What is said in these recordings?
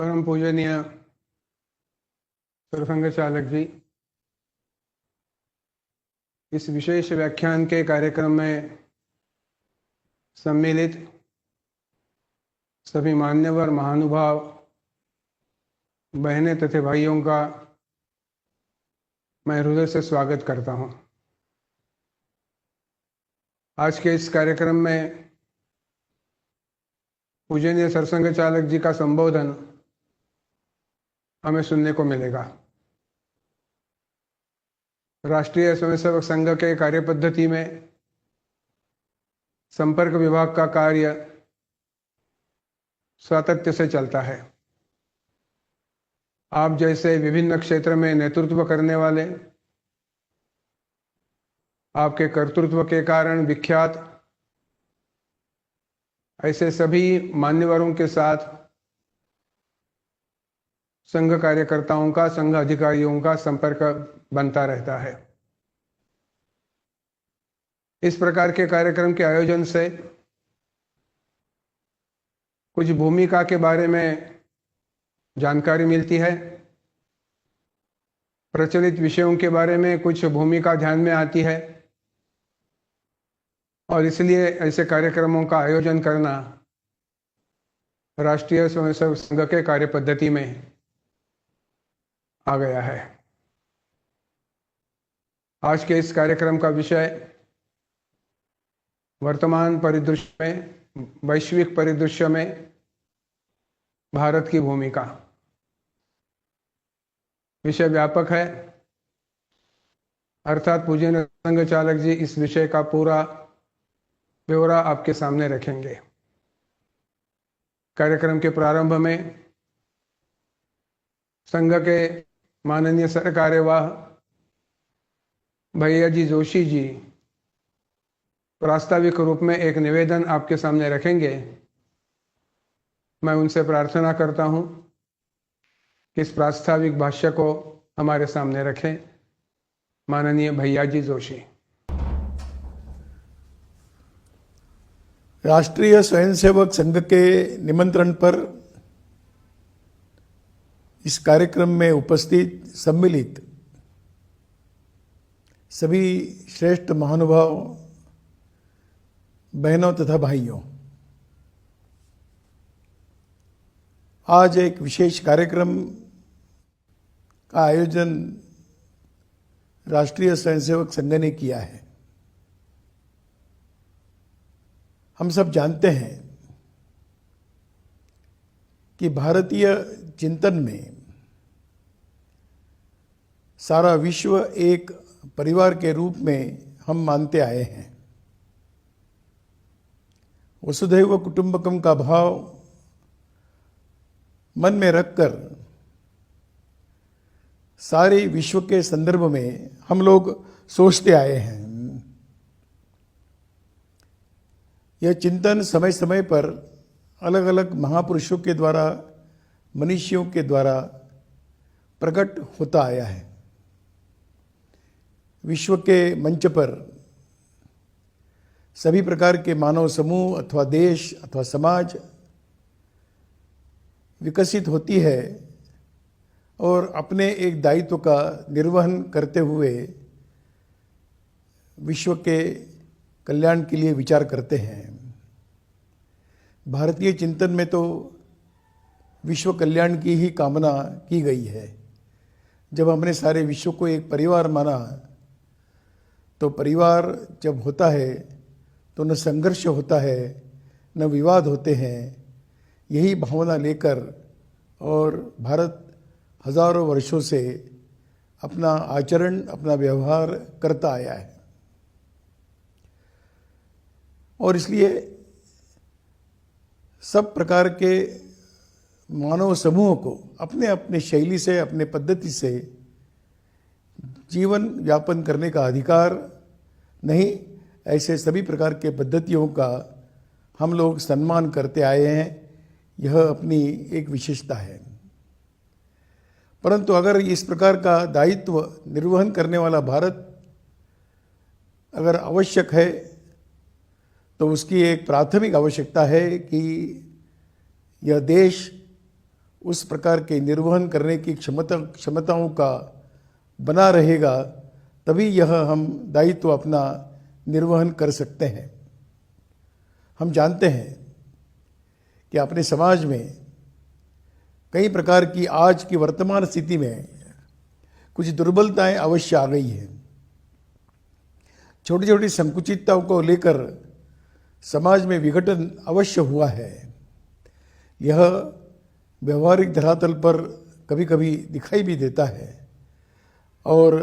परम पूजनीय सरसंघ चालक जी, इस विशेष व्याख्यान के कार्यक्रम में सम्मिलित सभी मान्यवर महानुभाव बहनें तथा भाइयों का मैं हृदय से स्वागत करता हूं। आज के इस कार्यक्रम में पूजनीय सरसंघ चालक जी का संबोधन हमें सुनने को मिलेगा। राष्ट्रीय स्वयंसेवक संघ के कार्यपद्धति में संपर्क विभाग का कार्य सातत्य से चलता है। आप जैसे विभिन्न क्षेत्र में नेतृत्व करने वाले, आपके कर्तृत्व के कारण विख्यात ऐसे सभी मान्यवरों के साथ संघ कार्यकर्ताओं का, संघ अधिकारियों का संपर्क बनता रहता है। इस प्रकार के कार्यक्रम के आयोजन से कुछ भूमिका के बारे में जानकारी मिलती है, प्रचलित विषयों के बारे में कुछ भूमिका ध्यान में आती है और इसलिए ऐसे कार्यक्रमों का आयोजन करना राष्ट्रीय स्वयंसेवक संघ के कार्यपद्धति में आ गया है। आज के इस कार्यक्रम का विषय वर्तमान परिदृश्य में, वैश्विक परिदृश्य में भारत की भूमिका। विषय व्यापक है, अर्थात पूजनीय संघ चालक जी इस विषय का पूरा ब्यौरा आपके सामने रखेंगे। कार्यक्रम के प्रारंभ में संघ के माननीय सरकार्यवाह भैयाजी जोशी जी प्रास्ताविक रूप में एक निवेदन आपके सामने रखेंगे। मैं उनसे प्रार्थना करता हूं कि इस प्रास्ताविक भाष्य को हमारे सामने रखें। माननीय भैयाजी जोशी। राष्ट्रीय स्वयंसेवक संघ के निमंत्रण पर इस कार्यक्रम में उपस्थित सम्मिलित सभी श्रेष्ठ महानुभाव बहनों तथा भाइयों, आज एक विशेष कार्यक्रम का आयोजन राष्ट्रीय स्वयंसेवक संघ ने किया है। हम सब जानते हैं कि भारतीय चिंतन में सारा विश्व एक परिवार के रूप में हम मानते आए हैं। वसुधैव कुटुंबकम का भाव मन में रखकर सारे विश्व के संदर्भ में हम लोग सोचते आए हैं। यह चिंतन समय समय पर अलग अलग महापुरुषों के द्वारा, मनीषियों के द्वारा प्रकट होता आया है। विश्व के मंच पर सभी प्रकार के मानव समूह अथवा देश अथवा समाज विकसित होती है और अपने एक दायित्व का निर्वहन करते हुए विश्व के कल्याण के लिए विचार करते हैं। भारतीय चिंतन में तो विश्व कल्याण की ही कामना की गई है। जब हमने सारे विश्व को एक परिवार माना, तो परिवार जब होता है तो न संघर्ष होता है, न विवाद होते हैं। यही भावना लेकर और भारत हजारों वर्षों से अपना आचरण, अपना व्यवहार करता आया है। और इसलिए सब प्रकार के मानव समूहों को अपने अपने शैली से, अपने पद्धति से जीवन यापन करने का अधिकार नहीं, ऐसे सभी प्रकार के पद्धतियों का हम लोग सम्मान करते आए हैं। यह अपनी एक विशेषता है। परंतु अगर इस प्रकार का दायित्व निर्वहन करने वाला भारत अगर आवश्यक है, तो उसकी एक प्राथमिक आवश्यकता है कि यह देश उस प्रकार के निर्वहन करने की क्षमताओं का बना रहेगा, तभी यह हम दायित्व अपना निर्वहन कर सकते हैं। हम जानते हैं कि अपने समाज में कई प्रकार की आज की वर्तमान स्थिति में कुछ दुर्बलताएं अवश्य आ गई हैं। छोटी छोटी संकुचितताओं को लेकर समाज में विघटन अवश्य हुआ है। यह व्यवहारिक धरातल पर कभी कभी दिखाई भी देता है और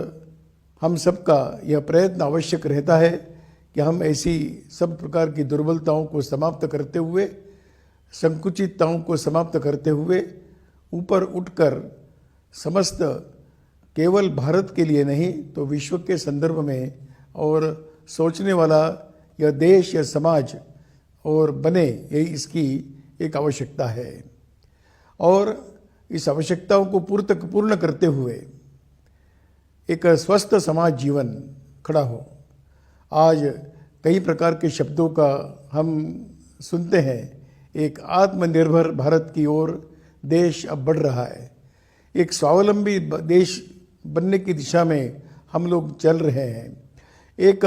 हम सबका यह प्रयत्न आवश्यक रहता है कि हम ऐसी सब प्रकार की दुर्बलताओं को समाप्त करते हुए, संकुचितताओं को समाप्त करते हुए ऊपर उठकर समस्त केवल भारत के लिए नहीं तो विश्व के संदर्भ में और सोचने वाला यह देश या समाज और बने, यही इसकी एक आवश्यकता है। और इस आवश्यकताओं को पूर्ण करते हुए एक स्वस्थ समाज जीवन खड़ा हो। आज कई प्रकार के शब्दों का हम सुनते हैं। एक आत्मनिर्भर भारत की ओर देश अब बढ़ रहा है। एक स्वावलंबी देश बनने की दिशा में हम लोग चल रहे हैं। एक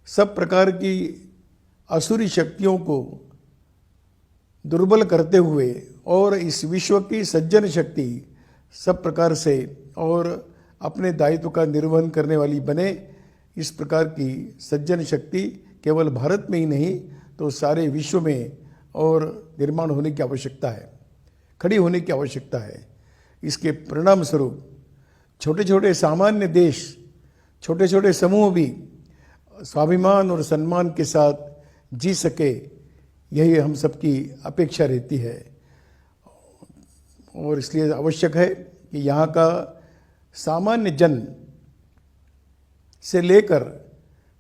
सब प्रकार की असुरी शक्तियों को दुर्बल करते हुए और इस विश्व की सज्जन शक्ति सब प्रकार से और अपने दायित्व का निर्वहन करने वाली बने। इस प्रकार की सज्जन शक्ति केवल भारत में ही नहीं तो सारे विश्व में और निर्माण होने की आवश्यकता है, खड़ी होने की आवश्यकता है। इसके परिणाम स्वरूप छोटे छोटे सामान्य देश, छोटे छोटे समूह भी स्वाभिमान और सम्मान के साथ जी सके, यही हम सबकी अपेक्षा रहती है। और इसलिए आवश्यक है कि यहाँ का सामान्य जन से लेकर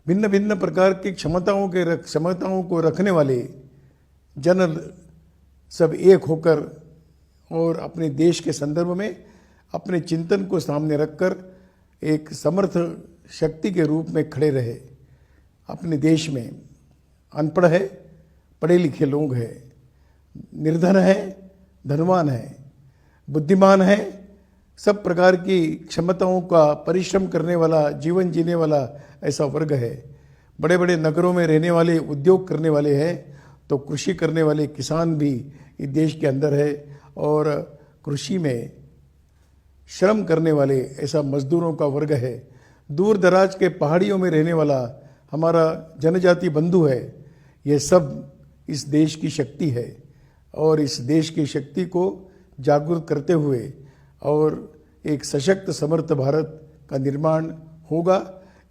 भिन्न भिन्न प्रकार की क्षमताओं को रखने वाले जन सब एक होकर और अपने देश के संदर्भ में अपने चिंतन को सामने रखकर एक समर्थ शक्ति के रूप में खड़े रहे। अपने देश में अनपढ़ है, पढ़े लिखे लोग हैं, निर्धन है, धनवान है, बुद्धिमान है, सब प्रकार की क्षमताओं का परिश्रम करने वाला, जीवन जीने वाला ऐसा वर्ग है। बड़े बड़े नगरों में रहने वाले, उद्योग करने वाले हैं, तो कृषि करने वाले किसान भी इस देश के अंदर है और कृषि में श्रम करने वाले ऐसा मजदूरों का वर्ग है। दूर दराज के पहाड़ियों में रहने वाला हमारा जनजाति बंधु है। ये सब इस देश की शक्ति है और इस देश की शक्ति को जागरूक करते हुए और एक सशक्त समर्थ भारत का निर्माण होगा।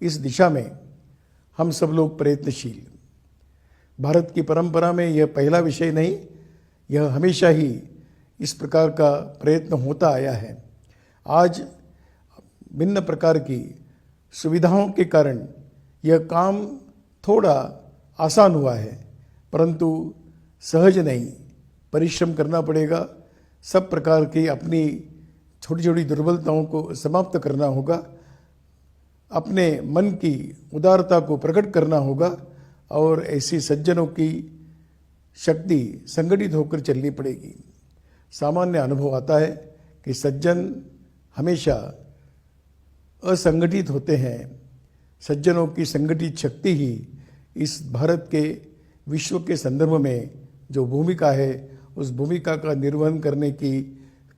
इस दिशा में हम सब लोग प्रयत्नशील। भारत की परंपरा में यह पहला विषय नहीं, यह हमेशा ही इस प्रकार का प्रयत्न होता आया है। आज भिन्न प्रकार की सुविधाओं के कारण यह काम थोड़ा आसान हुआ है, परंतु सहज नहीं, परिश्रम करना पड़ेगा। सब प्रकार की अपनी छोटी छोटी दुर्बलताओं को समाप्त करना होगा, अपने मन की उदारता को प्रकट करना होगा और ऐसी सज्जनों की शक्ति संगठित होकर चलनी पड़ेगी। सामान्य अनुभव आता है कि सज्जन हमेशा असंगठित होते हैं। सज्जनों की संगठित शक्ति ही इस भारत के विश्व के संदर्भ में जो भूमिका है, उस भूमिका का निर्वहन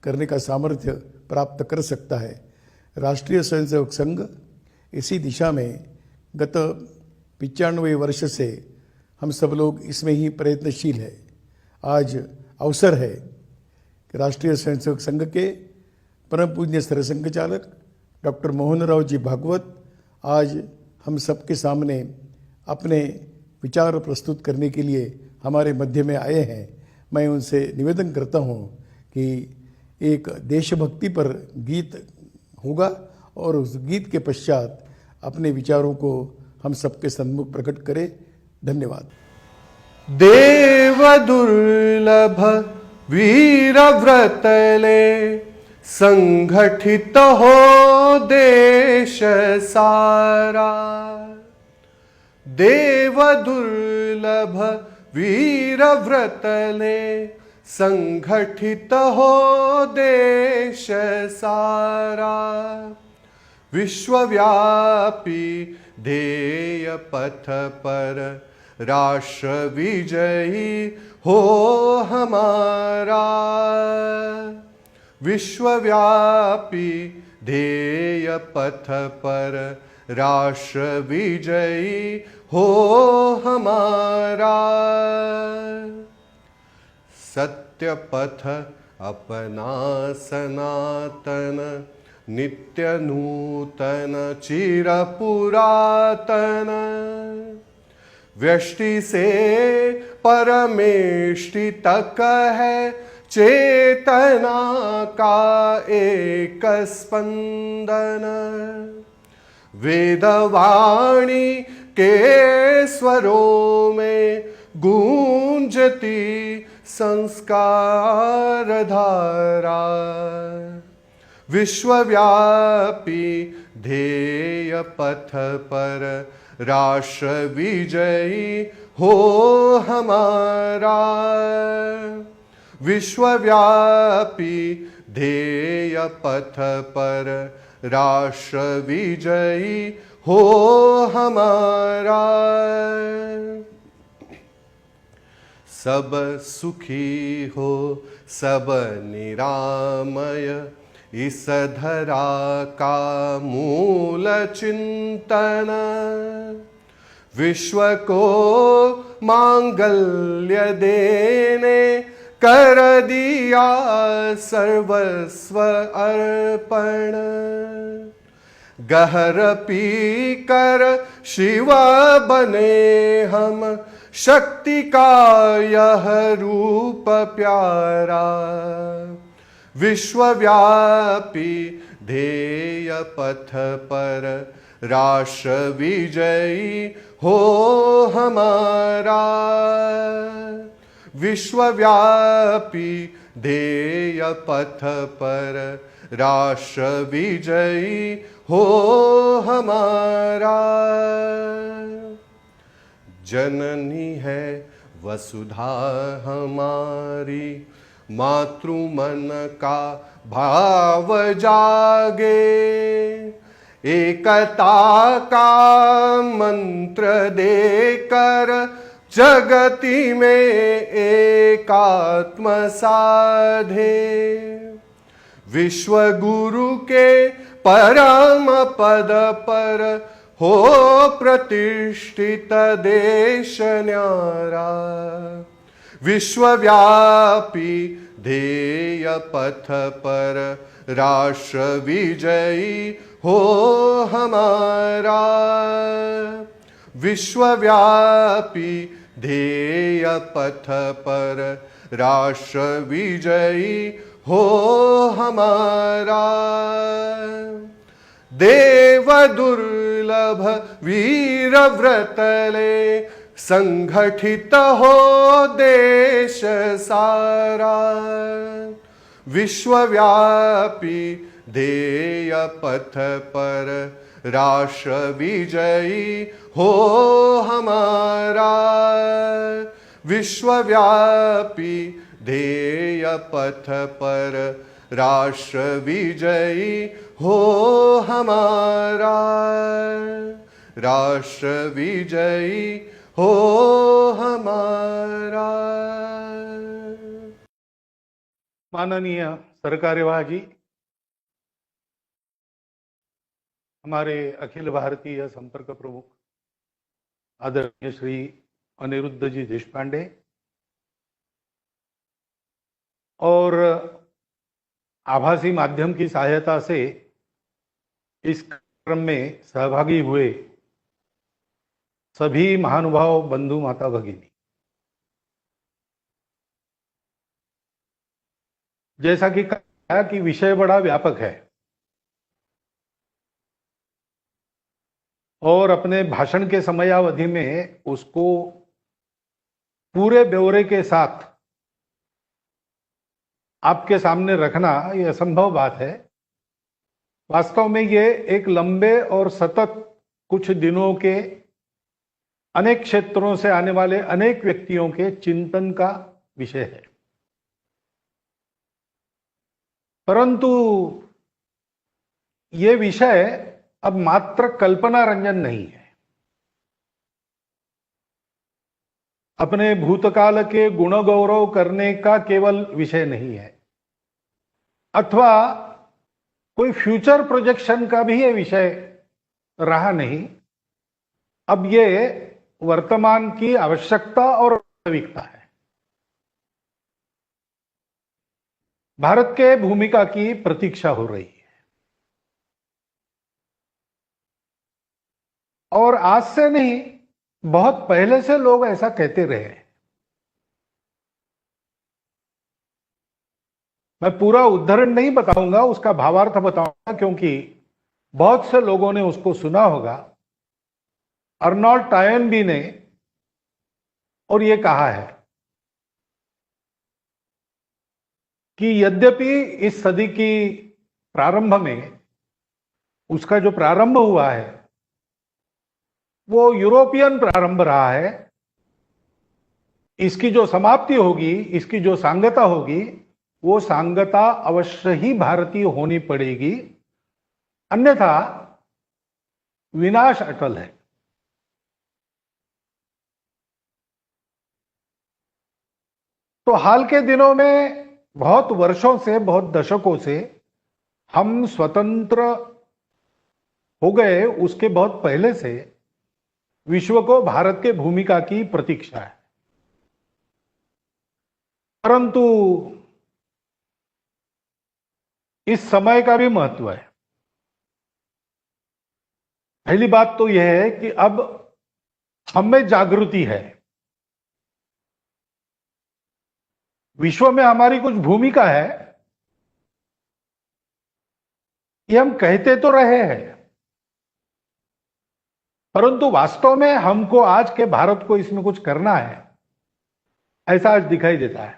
करने का सामर्थ्य प्राप्त कर सकता है। राष्ट्रीय स्वयंसेवक संघ इसी दिशा में गत 95 वर्ष से हम सब लोग इसमें ही प्रयत्नशील है। आज अवसर है कि राष्ट्रीय स्वयंसेवक संघ के परम पूज्य सरसंघ चालक डॉक्टर मोहन राव जी भागवत आज हम सबके सामने अपने विचार प्रस्तुत करने के लिए हमारे मध्य में आए हैं। मैं उनसे निवेदन करता हूं कि एक देशभक्ति पर गीत होगा और उस गीत के पश्चात अपने विचारों को हम सबके सम्मुख प्रकट करें। धन्यवाद। देव दुर्लभ वीर व्रतले संगठित हो देश सारा। देव दुर्लभ वीर व्रतले संगठित हो देश सारा, विश्वव्यापी ध्येय पथ पर राष्ट्र विजयी हो हमारा। विश्वव्यापी ध्येय पथ पर राष्ट्र विजयी हो हमारा। सत्य पथ अपना सनातन, नित्य नूतन चिर पुरातन, व्यष्टि से परमेष्टि तक है चेतना का एक स्पंदन। वेदवाणी के स्वरों में गूंजती संस्कार धारा, विश्वव्यापी ध्येय पथ पर राष्ट्र विजयी हो हमारा। विश्वव्यापी ध्येय पथ पर राष्ट्र विजयी हो हमारा। सब सुखी हो सब निरामय, इस धरा का मूल चिंतन। विश्व को मांगल्य देने कर दिया सर्वस्व अर्पण। गहर पी कर शिव बने हम, शक्ति का यह रूप प्यारा। विश्वव्यापी ध्येय पथ पर राष्ट्र विजयी हो हमारा। विश्वव्यापी ध्येय पथ पर राष्ट्र विजयी हो हमारा। जननी है वसुधा हमारी, मातृ मन का भाव जागे। एकता का मंत्र देकर जगति में एकात्म साधे। विश्व गुरु के परम पद पर हो प्रतिष्ठित देश न्यारा। विश्वव्यापी ध्येय पथ पर राष्ट्र विजयी हो हमारा। विश्वव्यापी ध्येय पथ पर राष्ट्र विजयी हो हमारा। देव दुर्लभ वीर व्रतले, संगठित हो देश सारा। विश्वव्यापी ध्येय पथ पर राष्ट्र विजयी हो हमारा। विश्वव्यापी ध्येय पथ पर राष्ट्र विजयी हो हमारा। राष्ट्र विजयी हो हमारा। माननीय सरकार्यवाह जी, हमारे अखिल भारतीय संपर्क प्रमुख आदरणीय श्री अनिरुद्ध जी देशपांडे और आभासी माध्यम की सहायता से इस कार्यक्रम में सहभागी हुए सभी महानुभाव बंधु माता भगिनी, जैसा कि कहा कि विषय बड़ा व्यापक है और अपने भाषण के समयावधि में उसको पूरे ब्यौरे के साथ आपके सामने रखना ये असंभव बात है। वास्तव में ये एक लंबे और सतत कुछ दिनों के अनेक क्षेत्रों से आने वाले अनेक व्यक्तियों के चिंतन का विषय है। परंतु ये विषय अब मात्र कल्पना रंजन नहीं है। अपने भूतकाल के गुण गौरव करने का केवल विषय नहीं है, अथवा कोई फ्यूचर प्रोजेक्शन का भी ये विषय रहा नहीं। अब ये वर्तमान की आवश्यकता और वास्तविकता है। भारत के भूमिका की प्रतीक्षा हो रही है, और आज से नहीं, बहुत पहले से लोग ऐसा कहते रहे। मैं पूरा उद्धरण नहीं बताऊंगा, उसका भावार्थ बताऊंगा, क्योंकि बहुत से लोगों ने उसको सुना होगा। अर्नोल्ड टॉयनबी ने और ये कहा है कि यद्यपि इस सदी की प्रारंभ में उसका जो प्रारंभ हुआ है वो यूरोपियन प्रारंभ रहा है, इसकी जो समाप्ति होगी, इसकी जो सांगता होगी, वो सांगता अवश्य ही भारतीय होनी पड़ेगी, अन्यथा विनाश अटल है। तो हाल के दिनों में, बहुत वर्षों से, बहुत दशकों से हम स्वतंत्र हो गए, उसके बहुत पहले से विश्व को भारत के भूमिका की प्रतीक्षा है। परंतु इस समय का भी महत्व है। पहली बात तो यह है कि अब हम में जागृति है। विश्व में हमारी कुछ भूमिका है, ये हम कहते तो रहे हैं, परंतु वास्तव में हमको, आज के भारत को इसमें कुछ करना है, ऐसा आज दिखाई देता है।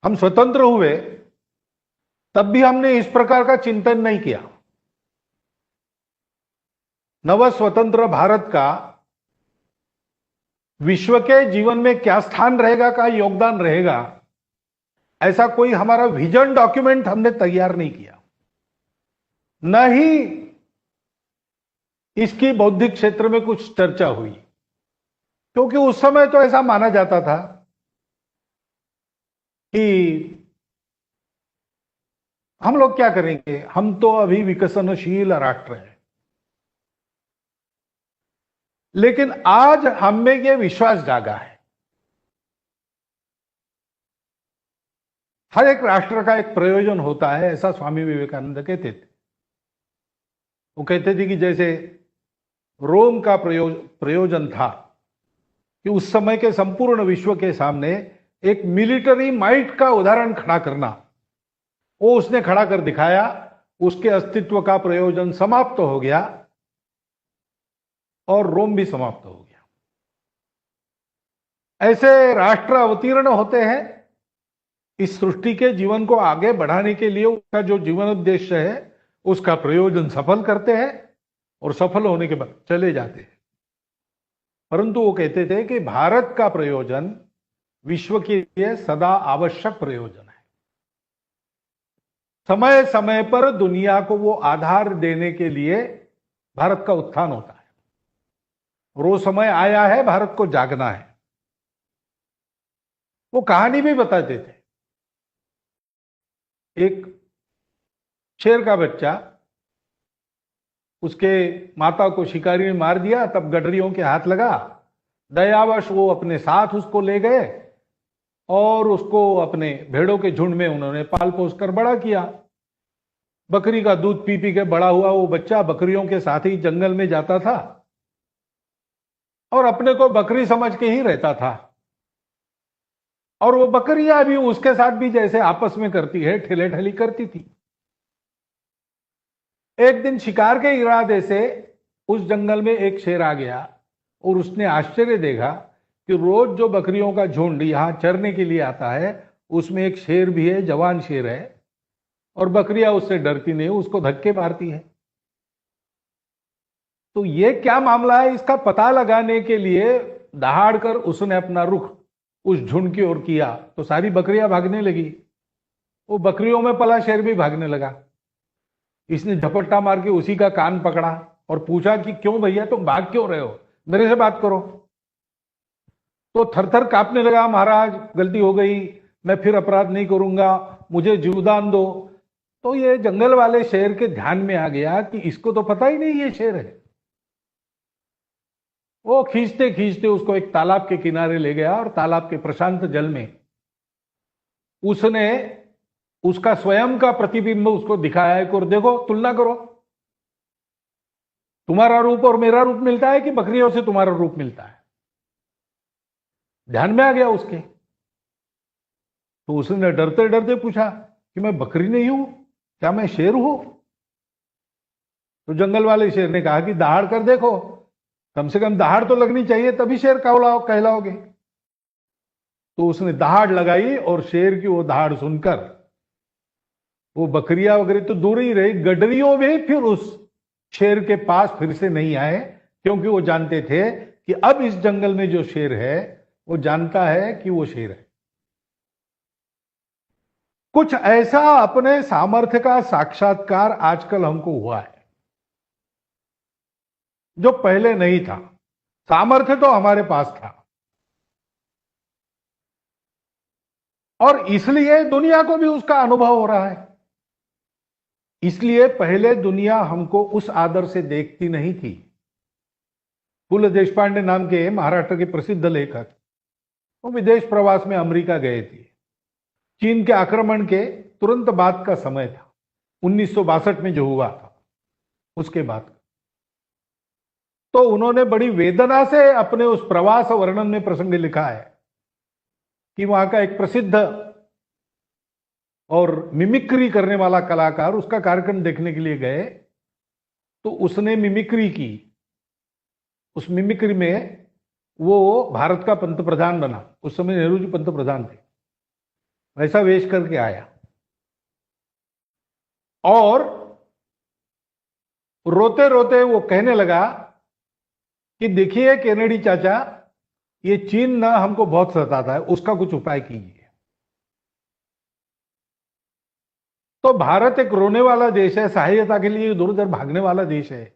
हम स्वतंत्र हुए तब भी हमने इस प्रकार का चिंतन नहीं किया। नव स्वतंत्र भारत का विश्व के जीवन में क्या स्थान रहेगा, क्या योगदान रहेगा, ऐसा कोई हमारा विजन डॉक्यूमेंट हमने तैयार नहीं किया। न ही इसकी बौद्धिक क्षेत्र में कुछ चर्चा हुई, क्योंकि उस समय तो ऐसा माना जाता था कि हम लोग क्या करेंगे, हम तो अभी विकसनशील राष्ट्र हैं। लेकिन आज हम में यह विश्वास जागा है। हर एक राष्ट्र का एक प्रयोजन होता है, ऐसा स्वामी विवेकानंद कहते थे। वो कहते थे कि जैसे रोम का प्रयोजन था कि उस समय के संपूर्ण विश्व के सामने एक मिलिट्री माइट का उदाहरण खड़ा करना, वो उसने खड़ा कर दिखाया। उसके अस्तित्व का प्रयोजन समाप्त हो गया और रोम भी समाप्त हो गया। ऐसे राष्ट्र अवतीर्ण होते हैं इस सृष्टि के जीवन को आगे बढ़ाने के लिए। उसका जो जीवन उद्देश्य है, उसका प्रयोजन सफल करते हैं और सफल होने के बाद चले जाते हैं। परंतु वो कहते थे कि भारत का प्रयोजन विश्व के लिए सदा आवश्यक प्रयोजन है। समय समय पर दुनिया को वो आधार देने के लिए भारत का उत्थान होता है, और वो समय आया है, भारत को जागना है। वो कहानी भी बताते थे। एक शेर का बच्चा, उसके माता को शिकारी ने मार दिया, तब गडरियों के हाथ लगा। दयावश वो अपने साथ उसको ले गए और उसको अपने भेड़ों के झुंड में उन्होंने पाल पोस कर बड़ा किया। बकरी का दूध पी पी के बड़ा हुआ वो बच्चा बकरियों के साथ ही जंगल में जाता था और अपने को बकरी समझ के ही रहता था। और वो बकरियां भी उसके साथ भी जैसे आपस में करती है, ठेले ठेली करती थी। एक दिन शिकार के इरादे से उस जंगल में एक शेर आ गया और उसने आश्चर्य देखा कि रोज जो बकरियों का झुंड यहां चरने के लिए आता है, उसमें एक शेर भी है, जवान शेर है, और बकरियां उससे डरती नहीं, उसको धक्के मारती है। तो ये क्या मामला है, इसका पता लगाने के लिए दहाड़ कर उसने अपना रुख उस झुंड की ओर किया, तो सारी बकरियां भागने लगी। वो बकरियों में पला शेर भी भागने लगा। इसने झपट्टा मार के उसी का कान पकड़ा और पूछा कि क्यों भैया तुम भाग क्यों रहे हो, मेरे से बात करो। तो थरथर कांपने लगा, महाराज गलती हो गई, मैं फिर अपराध नहीं करूंगा, मुझे जीवदान दो। तो ये जंगल वाले शेर के ध्यान में आ गया कि इसको तो पता ही नहीं ये शेर है। वो खींचते खींचते उसको एक तालाब के किनारे ले गया और तालाब के प्रशांत जल में उसने उसका स्वयं का प्रतिबिंब उसको दिखाया कि और देखो, तुलना करो, तुम्हारा रूप और मेरा रूप मिलता है कि बकरियों से तुम्हारा रूप मिलता है। ध्यान में आ गया उसके। तो उसने डरते डरते पूछा कि मैं बकरी नहीं हूं, क्या मैं शेर हूं? तो जंगल वाले शेर ने कहा कि दहाड़ कर देखो, कम से कम दहाड़ तो लगनी चाहिए, तभी शेर कहलाओगे। तो उसने दहाड़ लगाई और शेर की वो दहाड़ सुनकर वो बकरियां वगैरह तो दूर ही रही, गडरियों भी फिर उस शेर के पास फिर से नहीं आए, क्योंकि वो जानते थे कि अब इस जंगल में जो शेर है वो जानता है कि वो शेर है। कुछ ऐसा अपने सामर्थ्य का साक्षात्कार आजकल हमको हुआ है जो पहले नहीं था। सामर्थ्य तो हमारे पास था और इसलिए दुनिया को भी उसका अनुभव हो रहा है। इसलिए पहले दुनिया हमको उस आदर से देखती नहीं थी। पु ल देशपांडे नाम के महाराष्ट्र के प्रसिद्ध लेखक वो विदेश प्रवास में अमेरिका गए थे। चीन के आक्रमण के तुरंत बाद का समय था, 1962 में जो हुआ था उसके बाद। तो उन्होंने बड़ी वेदना से अपने उस प्रवास वर्णन में प्रसंग लिखा है कि वहां का एक प्रसिद्ध और मिमिक्री करने वाला कलाकार उसका कार्यक्रम देखने के लिए गए, तो उसने मिमिक्री की। उस मिमिक्री में वो भारत का पंतप्रधान बना, उस समय नेहरू जी पंतप्रधान थे, वैसा वेश करके आया और रोते रोते वो कहने लगा कि देखिए केनेडी चाचा, ये चीन ना हमको बहुत सताता है, उसका कुछ उपाय कीजिए। तो भारत एक रोने वाला देश है, सहायता के लिए इधर उधर भागने वाला देश है,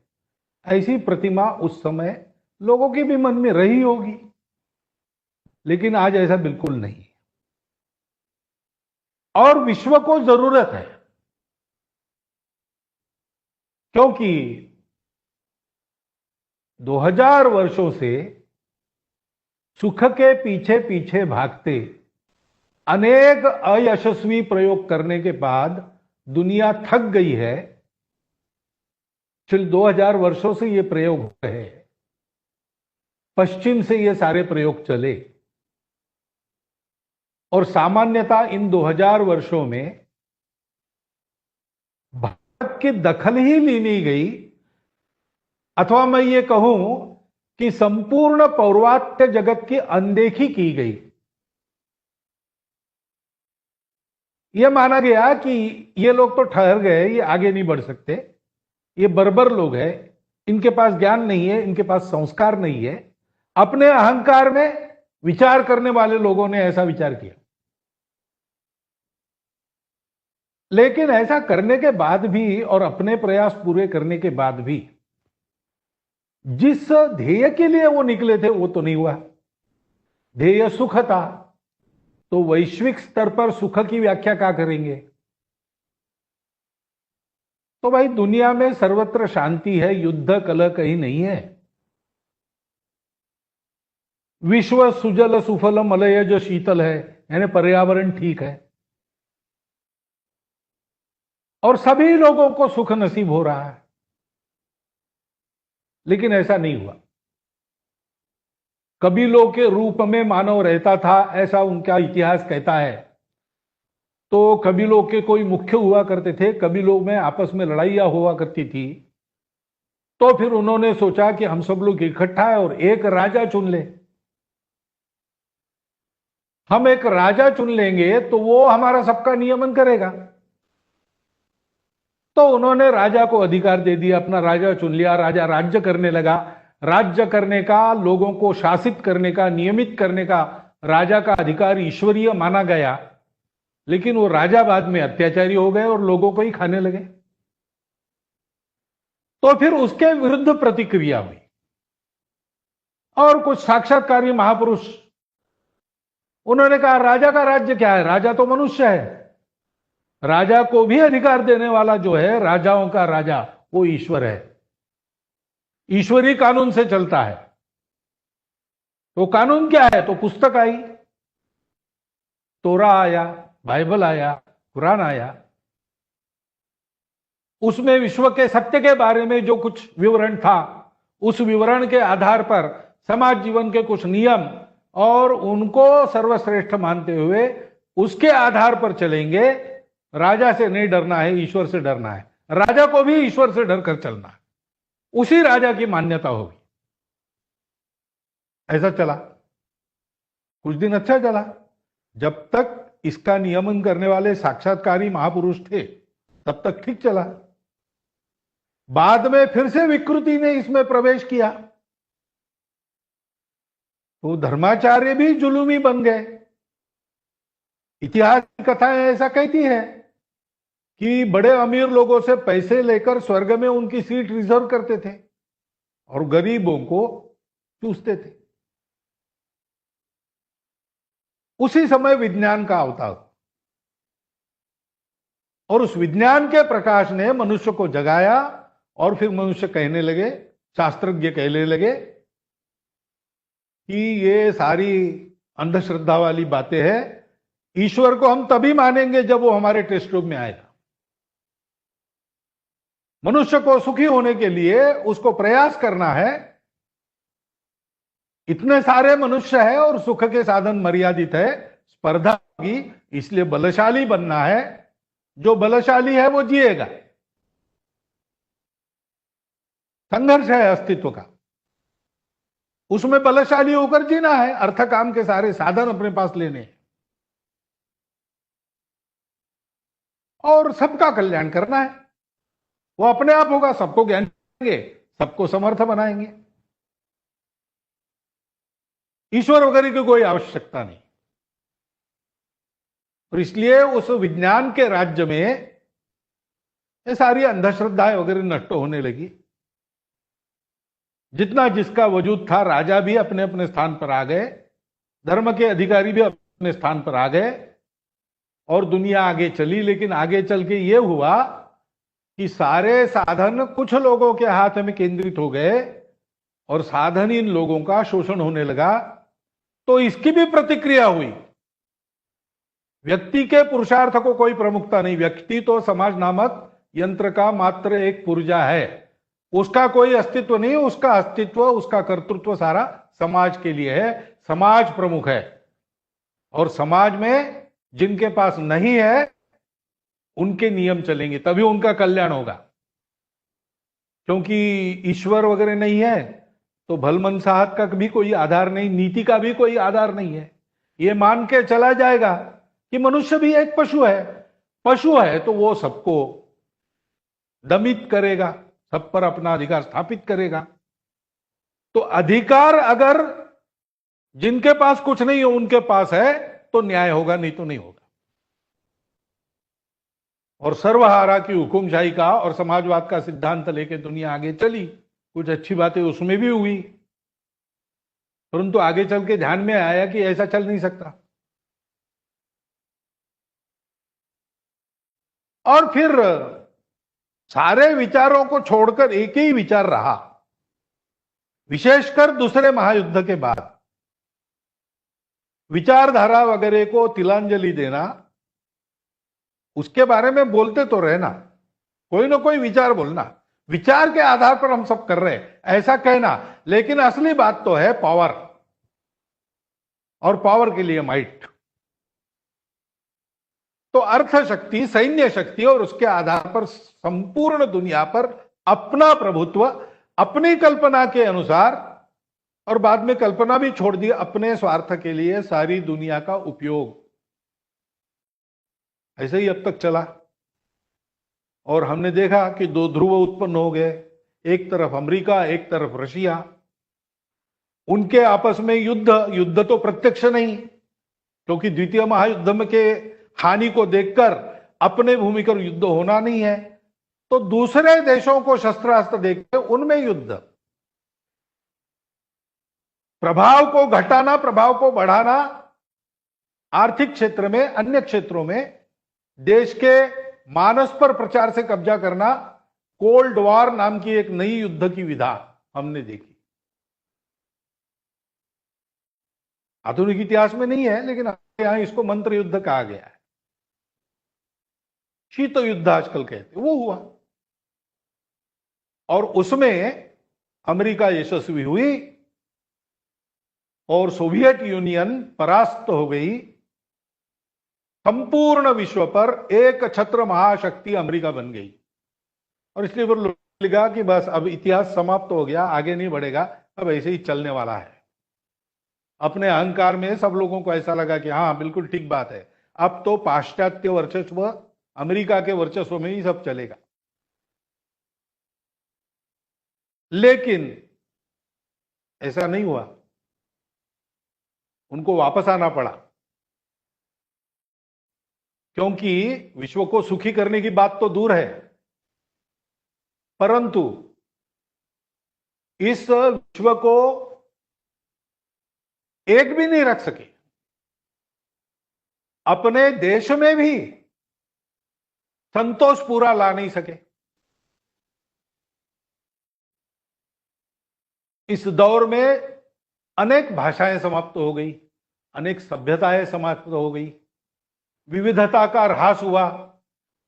ऐसी प्रतिमा उस समय लोगों के भी मन में रही होगी। लेकिन आज ऐसा बिल्कुल नहीं, और विश्व को जरूरत है, क्योंकि 2000 वर्षों से सुख के पीछे पीछे भागते अनेक अयशस्वी प्रयोग करने के बाद दुनिया थक गई है। चल 2000 वर्षों से ये प्रयोग हो रहे हैं, पश्चिम से ये सारे प्रयोग चले और सामान्यतः इन 2000 वर्षों में भारत की दखल ही ली नहीं गई, अथवा मैं ये कहूं कि संपूर्ण पौर्वात्य जगत की अनदेखी की गई। यह माना गया कि ये लोग तो ठहर गए, ये आगे नहीं बढ़ सकते, ये बर्बर लोग हैं, इनके पास ज्ञान नहीं है, इनके पास संस्कार नहीं है। अपने अहंकार में विचार करने वाले लोगों ने ऐसा विचार किया। लेकिन ऐसा करने के बाद भी और अपने प्रयास पूरे करने के बाद भी जिस ध्येय के लिए वो निकले थे वो तो नहीं हुआ। ध्येय सुख था, तो वैश्विक स्तर पर सुख की व्याख्या क्या करेंगे? तो भाई दुनिया में सर्वत्र शांति है, युद्ध कलह कहीं नहीं है। विश्व सुजल सुफल मलयज शीतल है, यानी पर्यावरण ठीक है और सभी लोगों को सुख नसीब हो रहा है। लेकिन ऐसा नहीं हुआ। कबीलों के रूप में मानव रहता था, ऐसा उनका इतिहास कहता है। तो कबीलों के कोई मुख्य हुआ करते थे, कबीलों में आपस में लड़ाइयां हुआ करती थी। तो फिर उन्होंने सोचा कि हम सब लोग इकट्ठा है और एक राजा चुन ले। हम एक राजा चुन लेंगे तो वो हमारा सबका नियमन करेगा। तो उन्होंने राजा को अधिकार दे दिया, अपना राजा चुन लिया, राजा राज्य करने लगा। राज्य करने का, लोगों को शासित करने का, नियमित करने का राजा का अधिकार ईश्वरीय माना गया। लेकिन वो राजा बाद में अत्याचारी हो गए और लोगों को ही खाने लगे। तो फिर उसके विरुद्ध प्रतिक्रिया हुई और कुछ साक्षात्कारी महापुरुष, उन्होंने कहा राजा का राज्य क्या है, राजा तो मनुष्य है, राजा को भी अधिकार देने वाला जो है, राजाओं का राजा, वो ईश्वर है, ईश्वरी कानून से चलता है। तो कानून क्या है? तो पुस्तक आई, तोरा आया, बाइबल आया, कुरान आया। उसमें विश्व के सत्य के बारे में जो कुछ विवरण था, उस विवरण के आधार पर समाज जीवन के कुछ नियम और उनको सर्वश्रेष्ठ मानते हुए उसके आधार पर चलेंगे। राजा से नहीं डरना है, ईश्वर से डरना है, राजा को भी ईश्वर से डर कर चलना है, उसी राजा की मान्यता होगी। ऐसा चला, कुछ दिन अच्छा चला, जब तक इसका नियमन करने वाले साक्षात्कारी महापुरुष थे तब तक ठीक चला। बाद में फिर से विकृति ने इसमें प्रवेश किया तो धर्माचार्य भी जुलूमी बन गए। इतिहास की कथाएं ऐसा कहती है कि बड़े अमीर लोगों से पैसे लेकर स्वर्ग में उनकी सीट रिजर्व करते थे और गरीबों को चूसते थे। उसी समय विज्ञान का अवतार और उस विज्ञान के प्रकाश ने मनुष्य को जगाया और फिर मनुष्य कहने लगे, शास्त्रज्ञ कहने लगे कि ये सारी अंधश्रद्धा वाली बातें हैं, ईश्वर को हम तभी मानेंगे जब वो हमारे टेस्ट ट्यूब में आएगा। मनुष्य को सुखी होने के लिए उसको प्रयास करना है। इतने सारे मनुष्य है और सुख के साधन मर्यादित है, स्पर्धा होगी, इसलिए बलशाली बनना है। जो बलशाली है वो जिएगा। संघर्ष है अस्तित्व का, उसमें बलशाली होकर जीना है। अर्थ काम के सारे साधन अपने पास लेने हैं और सबका कल्याण करना है। वो अपने आप होगा, सबको ज्ञान देंगे, सबको समर्थ बनाएंगे। ईश्वर वगैरह की कोई आवश्यकता नहीं। और इसलिए उस विज्ञान के राज्य में ये सारी अंधश्रद्धाएं वगैरह नष्ट होने लगी। जितना जिसका वजूद था, राजा भी अपने अपने स्थान पर आ गए, धर्म के अधिकारी भी अपने स्थान पर आ गए और दुनिया आगे चली। लेकिन आगे चल के ये हुआ कि सारे साधन कुछ लोगों के हाथ में केंद्रित हो गए और साधनहीन लोगों का शोषण होने लगा। तो इसकी भी प्रतिक्रिया हुई। व्यक्ति के पुरुषार्थ को कोई प्रमुखता नहीं। व्यक्ति तो समाज नामक यंत्र का मात्र एक पुर्जा है, उसका कोई अस्तित्व नहीं। उसका अस्तित्व, उसका कर्तृत्व सारा समाज के लिए है। समाज प्रमुख है और समाज में जिनके पास नहीं है उनके नियम चलेंगे, तभी उनका कल्याण होगा। क्योंकि ईश्वर वगैरह नहीं है तो भलमनसाहत का भी कोई आधार नहीं, नीति का भी कोई आधार नहीं है। ये मान के चला जाएगा कि मनुष्य भी एक पशु है। पशु है तो वो सबको दमित करेगा, सब पर अपना अधिकार स्थापित करेगा। तो अधिकार अगर जिनके पास कुछ नहीं है उनके पास है तो न्याय होगा, नहीं तो नहीं होगा। और सर्वहारा की हुकुमशाही का और समाजवाद का सिद्धांत लेके दुनिया आगे चली। कुछ अच्छी बातें उसमें भी हुई, परंतु आगे चल के ध्यान में आया कि ऐसा चल नहीं सकता। और फिर सारे विचारों को छोड़कर एक ही विचार रहा, विशेषकर दूसरे महायुद्ध के बाद। विचारधारा वगैरह को तिलांजलि देना, उसके बारे में बोलते तो रहना, कोई ना कोई विचार बोलना, विचार के आधार पर हम सब कर रहे हैं ऐसा कहना। लेकिन असली बात तो है पावर, और पावर के लिए माइट। तो अर्थ शक्ति, सैन्य शक्ति, और उसके आधार पर संपूर्ण दुनिया पर अपना प्रभुत्व, अपनी कल्पना के अनुसार, और बाद में कल्पना भी छोड़ दी, अपने स्वार्थ के लिए सारी दुनिया का उपयोग। ऐसे ही अब तक चला और हमने देखा कि दो ध्रुव उत्पन्न हो गए, एक तरफ अमेरिका, एक तरफ रशिया। उनके आपस में युद्ध तो प्रत्यक्ष नहीं, क्योंकि द्वितीय महायुद्ध में के हानि को देखकर अपने भूमि पर युद्ध होना नहीं है, तो दूसरे देशों को शस्त्रास्त्र देकर उनमें युद्ध, प्रभाव को घटाना, प्रभाव को बढ़ाना, आर्थिक क्षेत्र में, अन्य क्षेत्रों में देश के मानस पर प्रचार से कब्जा करना, कोल्ड वॉर नाम की एक नई युद्ध की विधा हमने देखी। आधुनिक इतिहास में नहीं है, लेकिन यहां इसको मंत्र युद्ध कहा गया है, शीत युद्ध आजकल कहते, वो हुआ। और उसमें अमेरिका यशस्वी हुई और सोवियत यूनियन परास्त हो गई। संपूर्ण विश्व पर एक छत्र महाशक्ति अमेरिका बन गई, और इसलिए वो लगा कि बस अब इतिहास समाप्त हो गया, आगे नहीं बढ़ेगा, अब ऐसे ही चलने वाला है। अपने अहंकार में सब लोगों को ऐसा लगा कि हाँ बिल्कुल ठीक बात है, अब तो पाश्चात्य वर्चस्व, अमेरिका के वर्चस्व में ही सब चलेगा। लेकिन ऐसा नहीं हुआ, उनको वापस आना पड़ा, क्योंकि विश्व को सुखी करने की बात तो दूर है, परंतु इस विश्व को एक भी नहीं रख सके, अपने देश में भी संतोष पूरा ला नहीं सके। इस दौर में अनेक भाषाएं समाप्त हो गई, अनेक सभ्यताएं समाप्त हो गई, विविधता का ह्रास हुआ,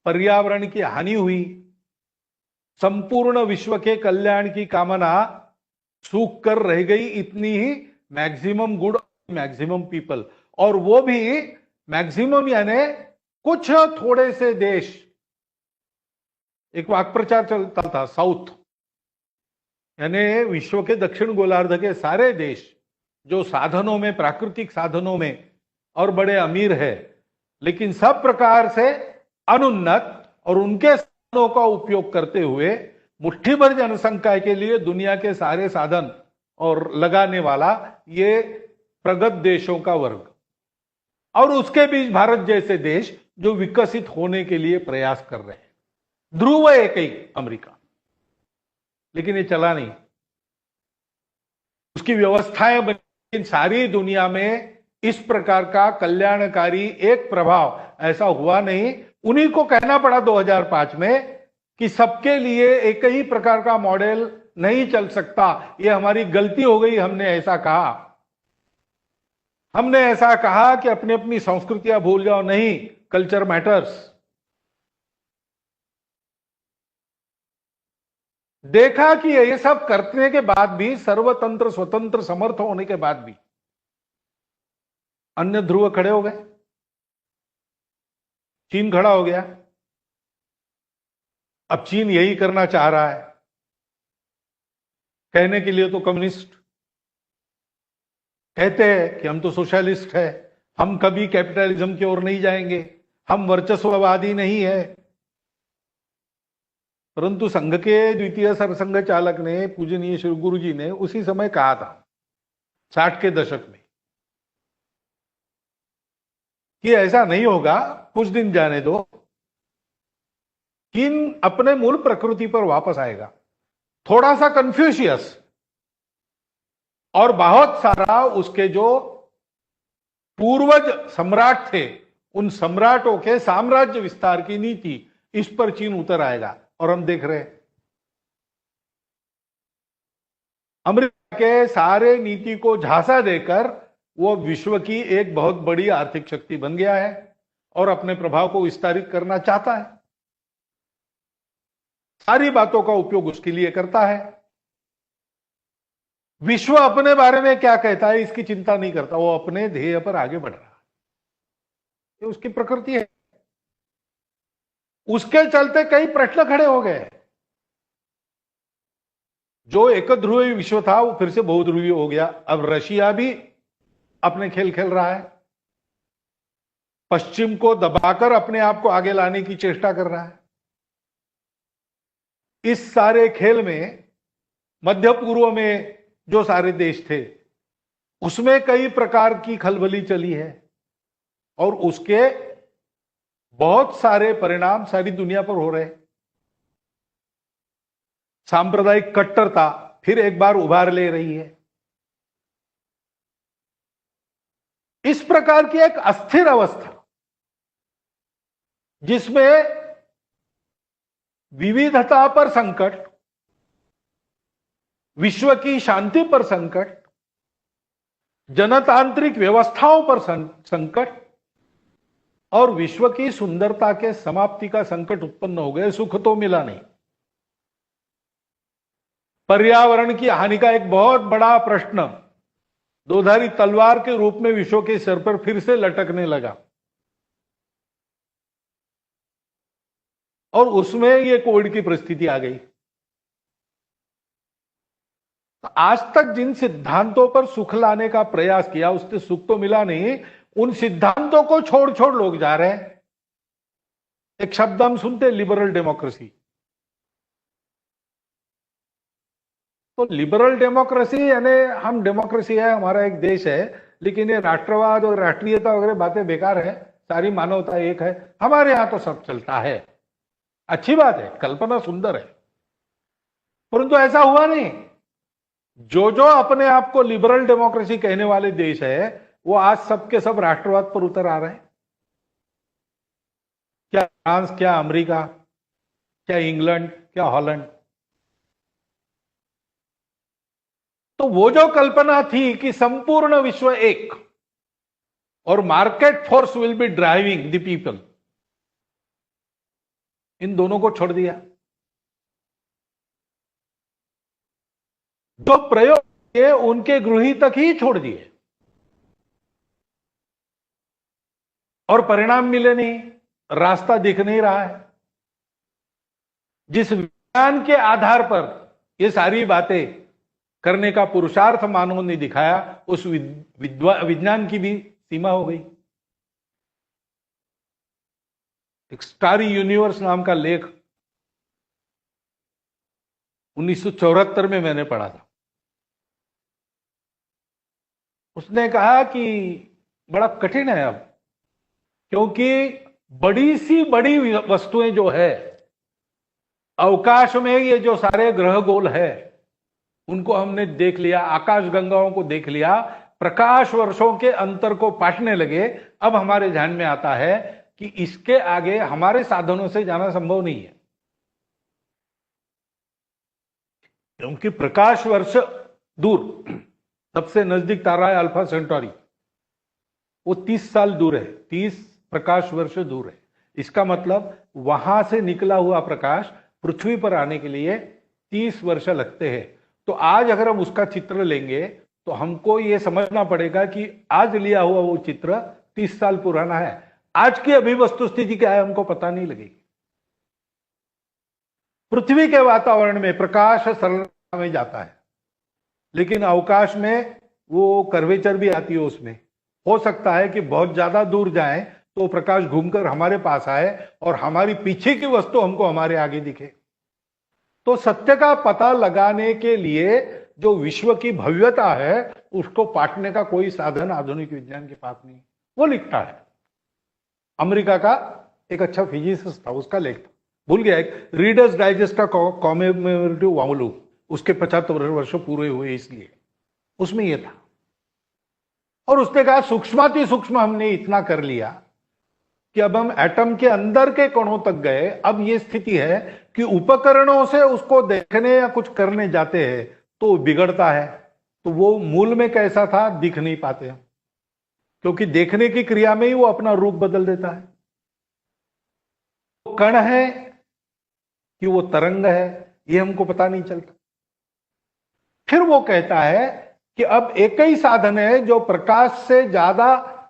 पर्यावरण की हानि हुई, संपूर्ण विश्व के कल्याण की कामना सूख कर रह गई। इतनी ही मैक्सिमम गुड, मैक्सिमम पीपल, और वो भी मैक्सिमम यानी कुछ थोड़े से देश। एक वाक प्रचार चलता था, साउथ यानी विश्व के दक्षिण गोलार्ध के सारे देश जो साधनों में, प्राकृतिक साधनों में और बड़े अमीर है, लेकिन सब प्रकार से अनुन्नत, और उनके साधनों का उपयोग करते हुए मुट्ठी भर जनसंख्या के लिए दुनिया के सारे साधन और लगाने वाला ये प्रगत देशों का वर्ग, और उसके बीच भारत जैसे देश जो विकसित होने के लिए प्रयास कर रहे हैं। ध्रुव एक ही अमेरिका, लेकिन ये चला नहीं, उसकी व्यवस्थाएं बनी। सारी दुनिया में इस प्रकार का कल्याणकारी एक प्रभाव ऐसा हुआ नहीं। उन्हीं को कहना पड़ा 2005 में कि सबके लिए एक ही प्रकार का मॉडल नहीं चल सकता, ये हमारी गलती हो गई। हमने ऐसा कहा कि अपनी अपनी संस्कृतियां भूल जाओ, नहीं, कल्चर मैटर्स। देखा कि ये सब करने के बाद भी, सर्वतंत्र स्वतंत्र समर्थ होने के बाद भी अन्य ध्रुव खड़े हो गए। चीन खड़ा हो गया, अब चीन यही करना चाह रहा है। कहने के लिए तो कम्युनिस्ट कहते हैं कि हम तो सोशलिस्ट है, हम कभी कैपिटलिज्म की ओर नहीं जाएंगे, हम वर्चस्ववादी नहीं है। परंतु संघ के द्वितीय सरसंघ चालक ने, पूजनीय श्री गुरु जी ने उसी समय कहा था, 60 के दशक में, कि ऐसा नहीं होगा, कुछ दिन जाने दो, चीन अपने मूल प्रकृति पर वापस आएगा। थोड़ा सा कन्फ्यूशियस और बहुत सारा उसके जो पूर्वज सम्राट थे, उन सम्राटों के साम्राज्य विस्तार की नीति, इस पर चीन उतर आएगा। और हम देख रहे हैं अमेरिका के सारे नीति को झांसा देकर वो विश्व की एक बहुत बड़ी आर्थिक शक्ति बन गया है और अपने प्रभाव को विस्तारित करना चाहता है। सारी बातों का उपयोग उसके लिए करता है। विश्व अपने बारे में क्या कहता है इसकी चिंता नहीं करता, वो अपने ध्येय पर आगे बढ़ रहा है, ये उसकी प्रकृति है। उसके चलते कई प्रश्न खड़े हो गए। जो एक ध्रुवीय विश्व था वो फिर से बहुध्रुवीय हो गया। अब रशिया भी अपने खेल खेल रहा है, पश्चिम को दबाकर अपने आप को आगे लाने की चेष्टा कर रहा है। इस सारे खेल में मध्य पूर्व में जो सारे देश थे उसमें कई प्रकार की खलबली चली है और उसके बहुत सारे परिणाम सारी दुनिया पर हो रहे हैं। सांप्रदायिक कट्टरता फिर एक बार उभार ले रही है। इस प्रकार की एक अस्थिर अवस्था जिसमें विविधता पर संकट, विश्व की शांति पर संकट, जनतांत्रिक व्यवस्थाओं पर संकट और विश्व की सुंदरता के समाप्ति का संकट उत्पन्न हो गए। सुख तो मिला नहीं। पर्यावरण की हानि का एक बहुत बड़ा प्रश्न दोधारी तलवार के रूप में विश्व के सिर पर फिर से लटकने लगा और उसमें ये कोविड की परिस्थिति आ गई। तो आज तक जिन सिद्धांतों पर सुख लाने का प्रयास किया उससे सुख तो मिला नहीं। उन सिद्धांतों को छोड़ छोड़ लोग जा रहे हैं। एक शब्द हम सुनते, लिबरल डेमोक्रेसी। तो लिबरल डेमोक्रेसी यानी हम डेमोक्रेसी है, हमारा एक देश है, लेकिन ये राष्ट्रवाद और राष्ट्रीयता वगैरह बातें बेकार है, सारी मानवता एक है, हमारे यहां तो सब चलता है। अच्छी बात है, कल्पना सुंदर है, परंतु ऐसा हुआ नहीं। जो जो अपने आप को लिबरल डेमोक्रेसी कहने वाले देश है वो आज सबके सब राष्ट्रवाद पर उतर आ रहे हैं। क्या फ्रांस, क्या अमेरिका, क्या इंग्लैंड, क्या हॉलैंड। तो वो जो कल्पना थी कि संपूर्ण विश्व एक और market force will be driving the people, इन दोनों को छोड़ दिया। जो प्रयोग किए उनके गृही तक ही छोड़ दिए और परिणाम मिले नहीं, रास्ता दिख नहीं रहा है। जिस विज्ञान के आधार पर ये सारी बातें करने का पुरुषार्थ मानव ने दिखाया, उस विज्ञान की भी सीमा हो गई। एक स्टारी यूनिवर्स नाम का लेख 1974 में मैंने पढ़ा था। उसने कहा कि बड़ा कठिन है अब, क्योंकि बड़ी सी बड़ी वस्तुएं जो है अवकाश में, ये जो सारे ग्रह गोल है उनको हमने देख लिया, आकाश गंगाओं को देख लिया, प्रकाश वर्षों के अंतर को पाटने लगे। अब हमारे ध्यान में आता है कि इसके आगे हमारे साधनों से जाना संभव नहीं है, क्योंकि प्रकाश वर्ष दूर सबसे नजदीक तारा है अल्फा सेंटोरी, वो 30 साल दूर है, 30 प्रकाश वर्ष दूर है। इसका मतलब वहां से निकला हुआ प्रकाश पृथ्वी पर आने के लिए 30 वर्ष लगते हैं। तो आज अगर हम उसका चित्र लेंगे तो हमको यह समझना पड़ेगा कि आज लिया हुआ वो चित्र 30 साल पुराना है। आज की अभी वस्तुस्थिति क्या है हमको पता नहीं लगेगी। पृथ्वी के वातावरण में प्रकाश सरलता में जाता है, लेकिन अवकाश में वो कर्वेचर भी आती है। उसमें हो सकता है कि बहुत ज्यादा दूर जाए तो प्रकाश घूमकर हमारे पास आए और हमारी पीछे की वस्तु हमको हमारे आगे दिखे। तो सत्य का पता लगाने के लिए जो विश्व की भव्यता है उसको पाटने का कोई साधन आधुनिक विज्ञान के पास नहीं। वो लिखता है, अमेरिका का एक अच्छा फिजिसिस्ट था, उसका लेख था, भूल गया, एक रीडर्स डाइजेस्ट का कॉमेमोरेटिव वॉल्यूम, उसके 75 वर्ष पूरे हुए इसलिए उसमें यह था। और उसने कहा सूक्ष्माति सूक्ष्म हमने इतना कर लिया कि अब हम एटम के अंदर के कणों तक गए। अब यह स्थिति है कि उपकरणों से उसको देखने या कुछ करने जाते हैं तो बिगड़ता है। तो वो मूल में कैसा था दिख नहीं पाते हम, क्योंकि देखने की क्रिया में ही वो अपना रूप बदल देता है। वो कण है कि वो तरंग है, ये हमको पता नहीं चलता। फिर वो कहता है कि अब एक ही साधन है जो प्रकाश से ज्यादा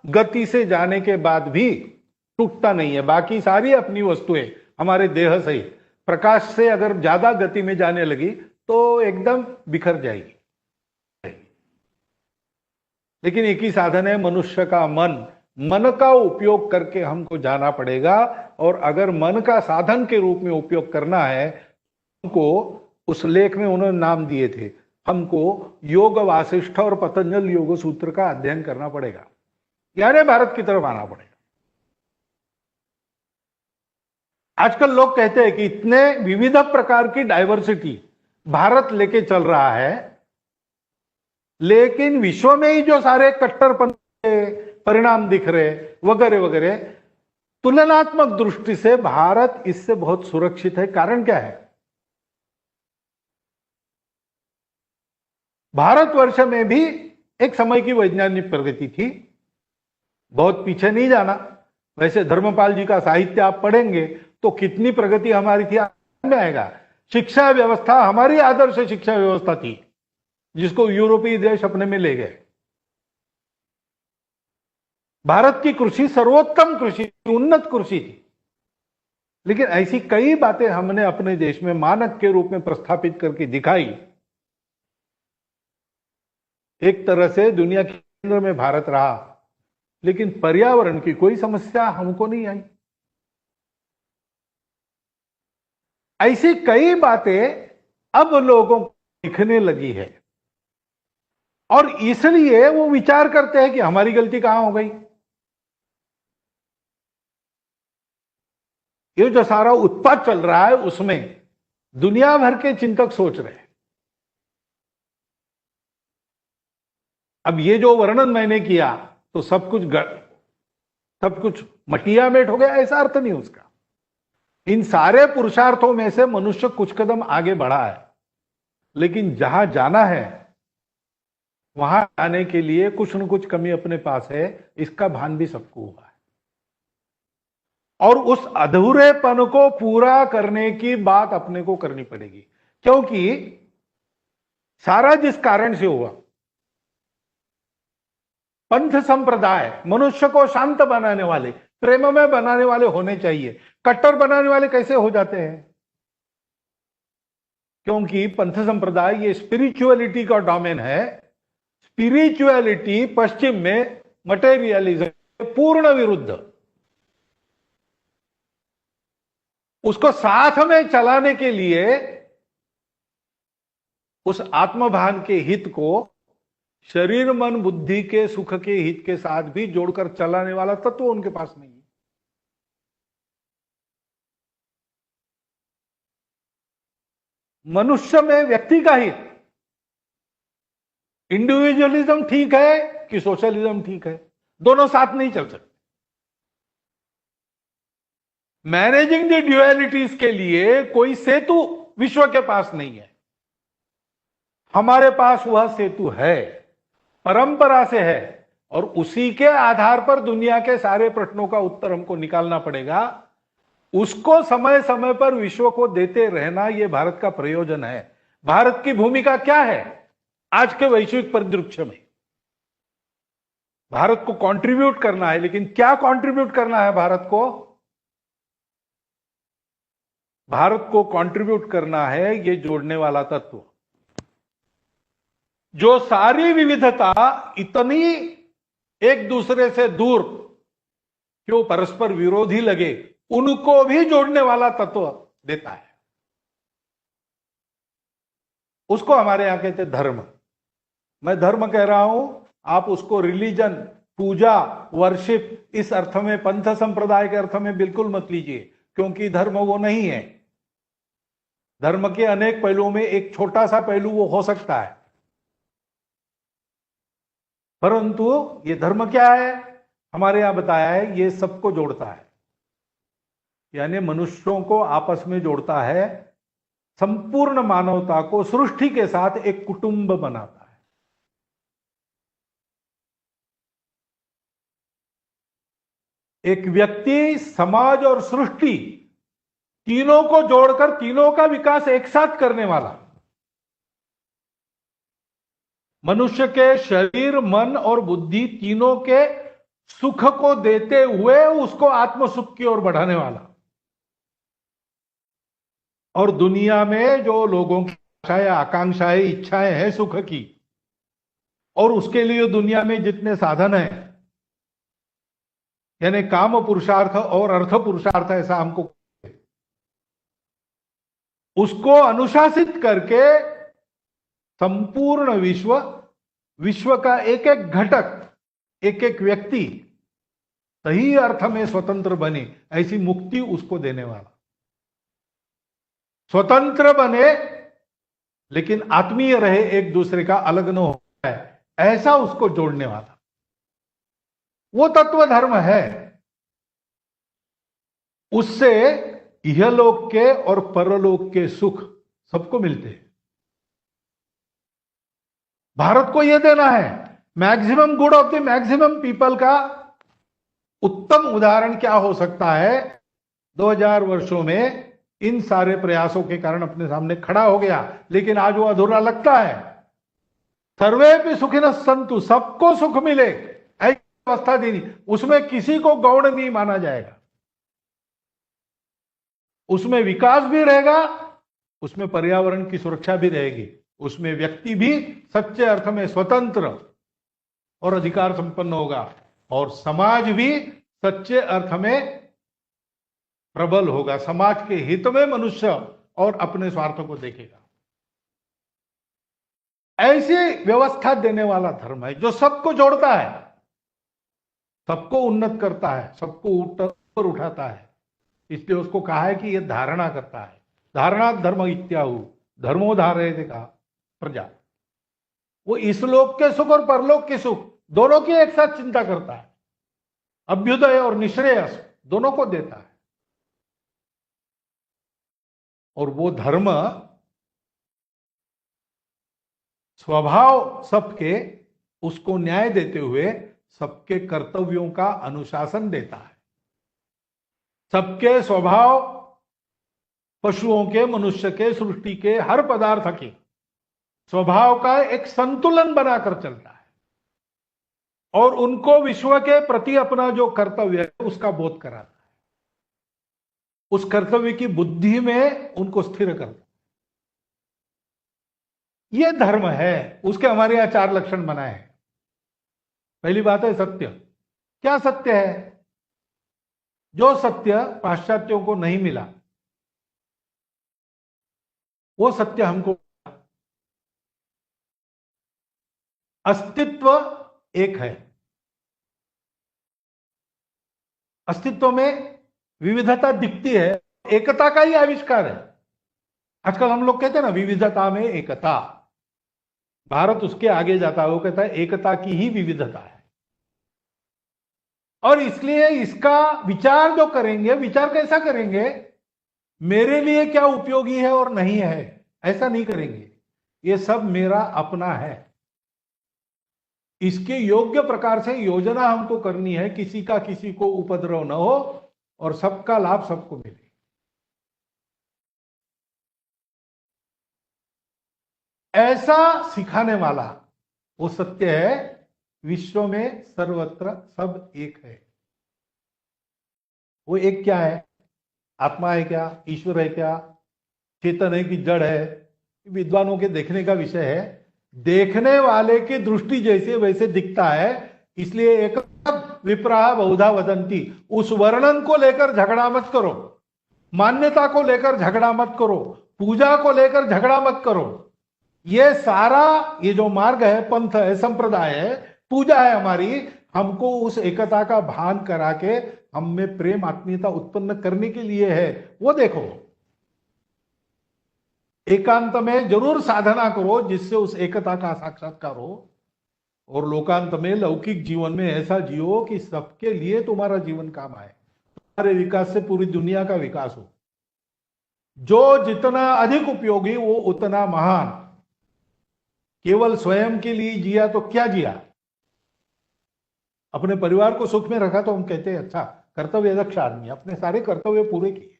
गति से जाने के बाद भी टूटता नहीं है। बाकी सारी अपनी वस्तुएं हमारे देह सहित प्रकाश से अगर ज्यादा गति में जाने लगी तो एकदम बिखर जाएगी। लेकिन एक ही साधन है मनुष्य का मन। मन का उपयोग करके हमको जाना पड़ेगा, और अगर मन का साधन के रूप में उपयोग करना है, हमको उस लेख में उन्होंने नाम दिए थे, हमको योग वासिष्ठ और पतंजल योग सूत्र का अध्ययन करना पड़ेगा, यानी भारत की तरफ आना पड़ेगा। आजकल लोग कहते हैं कि इतने विविध प्रकार की डाइवर्सिटी भारत लेके चल रहा है, लेकिन विश्व में ही जो सारे कट्टरपन के परिणाम दिख रहे वगैरह वगैरह, तुलनात्मक दृष्टि से भारत इससे बहुत सुरक्षित है। कारण क्या है? भारतवर्ष में भी एक समय की वैज्ञानिक प्रगति थी, बहुत पीछे नहीं जाना। वैसे धर्मपाल जी का साहित्य आप पढ़ेंगे तो कितनी प्रगति हमारी थी में आएगा। शिक्षा व्यवस्था हमारी आदर्श शिक्षा व्यवस्था थी, जिसको यूरोपीय देश अपने में ले गए। भारत की कृषि सर्वोत्तम कृषि, उन्नत कृषि थी। लेकिन ऐसी कई बातें हमने अपने देश में मानक के रूप में प्रस्थापित करके दिखाई। एक तरह से दुनिया के केंद्र में भारत रहा, लेकिन पर्यावरण की कोई समस्या हमको नहीं आई। ऐसी कई बातें अब लोगों को दिखने लगी है, और इसलिए वो विचार करते हैं कि हमारी गलती कहां हो गई। ये जो सारा उत्पात चल रहा है उसमें दुनिया भर के चिंतक सोच रहे हैं। अब ये जो वर्णन मैंने किया तो सब कुछ मटिया मेट हो गया, ऐसा अर्थ नहीं उसका। इन सारे पुरुषार्थों में से मनुष्य कुछ कदम आगे बढ़ा है, लेकिन जहां जाना है वहां जाने के लिए कुछ न कुछ कमी अपने पास है, इसका भान भी सबको हुआ है। और उस अधूरेपन को पूरा करने की बात अपने को करनी पड़ेगी, क्योंकि सारा जिस कारण से हुआ, पंथ संप्रदाय मनुष्य को शांत बनाने वाले, प्रेममय बनाने वाले होने चाहिए। कट्टर बनाने वाले कैसे हो जाते हैं? क्योंकि पंथ संप्रदाय ये स्पिरिचुअलिटी का डोमेन है। स्पिरिचुअलिटी पश्चिम में मटेरियलिज्म के पूर्ण विरुद्ध। उसको साथ में चलाने के लिए उस आत्मभान के हित को शरीर मन बुद्धि के सुख के हित के साथ भी जोड़कर चलाने वाला तत्व उनके पास नहीं है। मनुष्य में व्यक्ति का हित, इंडिविजुअलिज्म ठीक है कि सोशलिज्म ठीक है, दोनों साथ नहीं चल सकते। मैनेजिंग द ड्युअलिटीज के लिए कोई सेतु विश्व के पास नहीं है। हमारे पास वह सेतु है, परंपरा से है, और उसी के आधार पर दुनिया के सारे प्रश्नों का उत्तर हमको निकालना पड़ेगा। उसको समय समय पर विश्व को देते रहना, यह भारत का प्रयोजन है। भारत की भूमिका क्या है आज के वैश्विक परिदृश्य में? भारत को कंट्रीब्यूट करना है, लेकिन क्या कंट्रीब्यूट करना है भारत को? भारत को कंट्रीब्यूट करना है ये जोड़ने वाला तत्व। जो सारी विविधता इतनी एक दूसरे से दूर क्यों परस्पर विरोधी लगे, उनको भी जोड़ने वाला तत्व देता है। उसको हमारे यहां कहते धर्म। मैं धर्म कह रहा हूं, आप उसको रिलीजन, पूजा, वर्शिप इस अर्थ में, पंथ संप्रदाय के अर्थ में बिल्कुल मत लीजिए, क्योंकि धर्म वो नहीं है। धर्म के अनेक पहलुओं में एक छोटा सा पहलू वो हो सकता है, परंतु ये धर्म क्या है हमारे यहां बताया है, ये सबको जोड़ता है, यानी मनुष्यों को आपस में जोड़ता है, संपूर्ण मानवता को सृष्टि के साथ एक कुटुंब बनाता है। एक व्यक्ति, समाज और सृष्टि तीनों को जोड़कर तीनों का विकास एक साथ करने वाला। मनुष्य के शरीर, मन और बुद्धि तीनों के सुख को देते हुए उसको आत्म सुख की ओर बढ़ाने वाला। और दुनिया में जो लोगों की आशाएं, आकांक्षाएं, इच्छाएं हैं सुख की, और उसके लिए दुनिया में जितने साधन हैं, यानी काम पुरुषार्थ और अर्थ पुरुषार्थ, ऐसा हमको, उसको अनुशासित करके संपूर्ण विश्व का एक एक घटक, एक एक व्यक्ति सही अर्थ में स्वतंत्र बने, ऐसी मुक्ति उसको देने वाला। स्वतंत्र बने लेकिन आत्मीय रहे, एक दूसरे का अलग न हो जाए, ऐसा उसको जोड़ने वाला वो तत्व धर्म है। उससे इहलोक के और परलोक के सुख सबको मिलते हैं। भारत को यह देना है, maximum good of the maximum people का उत्तम उदाहरण क्या हो सकता है? 2000 वर्षों में इन सारे प्रयासों के कारण अपने सामने खड़ा हो गया, लेकिन आज वो अधूरा लगता है। सर्वे भी सुखिनः सन्तु, सबको सुख मिले, ऐसी व्यवस्था देनी, उसमें किसी को गौण नहीं माना जाएगा, उसमें विकास भी रहेगा, उसमें पर्यावरण की सुरक्षा भी रहेगी, उसमें व्यक्ति भी सच्चे अर्थ में स्वतंत्र और अधिकार संपन्न होगा, और समाज भी सच्चे अर्थ में प्रबल होगा। समाज के हित में मनुष्य और अपने स्वार्थ को देखेगा। ऐसी व्यवस्था देने वाला धर्म है जो सबको जोड़ता है, सबको उन्नत करता है, सबको ऊपर उठाता है। इसलिए उसको कहा है कि यह धारणा करता है। धारणा धर्म इत्याहु धर्मो धारयते कहा प्रजा। वो इस लोक के सुख और परलोक के सुख दोनों की एक साथ चिंता करता है, अभ्युदय और निश्रेयस दोनों को देता है। और वो धर्म स्वभाव सबके उसको न्याय देते हुए सबके कर्तव्यों का अनुशासन देता है। सबके स्वभाव, पशुओं के, मनुष्य के, सृष्टि के हर पदार्थ के स्वभाव का एक संतुलन बनाकर चलता है और उनको विश्व के प्रति अपना जो कर्तव्य है उसका बोध कराता है। उस कर्तव्य की बुद्धि में उनको स्थिर करता है। यह धर्म है। उसके हमारे यहां 4 लक्षण बनाए हैं। पहली बात है सत्य। क्या सत्य है? जो सत्य पाश्चात्यों को नहीं मिला वो सत्य हमको। अस्तित्व एक है। अस्तित्व में विविधता दिखती है, एकता का ही आविष्कार है। आजकल हम लोग कहते हैं ना विविधता में एकता। भारत उसके आगे जाता है, वो कहता है एकता की ही विविधता है। और इसलिए इसका विचार जो करेंगे, विचार कैसा करेंगे? मेरे लिए क्या उपयोगी है और नहीं है, ऐसा नहीं करेंगे। ये सब मेरा अपना है, इसके योग्य प्रकार से योजना हमको करनी है, किसी का किसी को उपद्रव न हो और सबका लाभ सबको मिले। ऐसा सिखाने वाला वो सत्य है। विश्व में सर्वत्र सब एक है। वो एक क्या है? आत्मा है क्या? ईश्वर है क्या? चेतन है कि जड़ है? विद्वानों के देखने का विषय है। देखने वाले की दृष्टि जैसे वैसे दिखता है। इसलिए एक विप्राह बहुधा वदंती, उस वर्णन को लेकर झगड़ा मत करो, मान्यता को लेकर झगड़ा मत करो, पूजा को लेकर झगड़ा मत करो। ये सारा ये जो मार्ग है, पंथ है, संप्रदाय है, पूजा है हमारी, हमको उस एकता का भान करा के हम में प्रेम आत्मीयता उत्पन्न करने के लिए है। वो देखो, एकांत में जरूर साधना करो जिससे उस एकता का साक्षात्कार हो, और लोकांत में लौकिक जीवन में ऐसा जियो कि सबके लिए तुम्हारा जीवन काम आए, तुम्हारे विकास से पूरी दुनिया का विकास हो। जो जितना अधिक उपयोगी वो उतना महान। केवल स्वयं के लिए जिया तो क्या जिया? अपने परिवार को सुख में रखा तो हम कहते हैं अच्छा कर्तव्य दक्ष आदमी, अपने सारे कर्तव्य पूरे किए।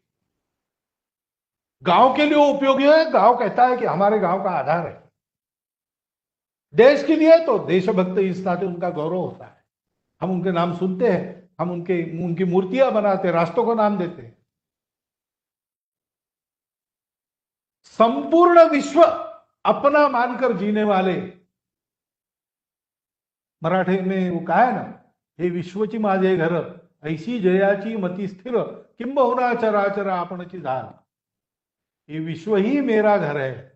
गांव के लिए वो उपयोगी है, गांव कहता है कि हमारे गांव का आधार है। देश के लिए तो देशभक्त इस नाते उनका गौरव होता है। हम उनके नाम सुनते हैं, हम उनकी मूर्तियां बनाते, राष्ट्रों को नाम देते हैं। संपूर्ण विश्व अपना मानकर जीने वाले, मराठी में वो कहा है ना, हे विश्वची माझे घर, ऐसी जयाची मती स्थिर, किंबहुना चराचर आपणची धार। ये विश्व ही मेरा घर है,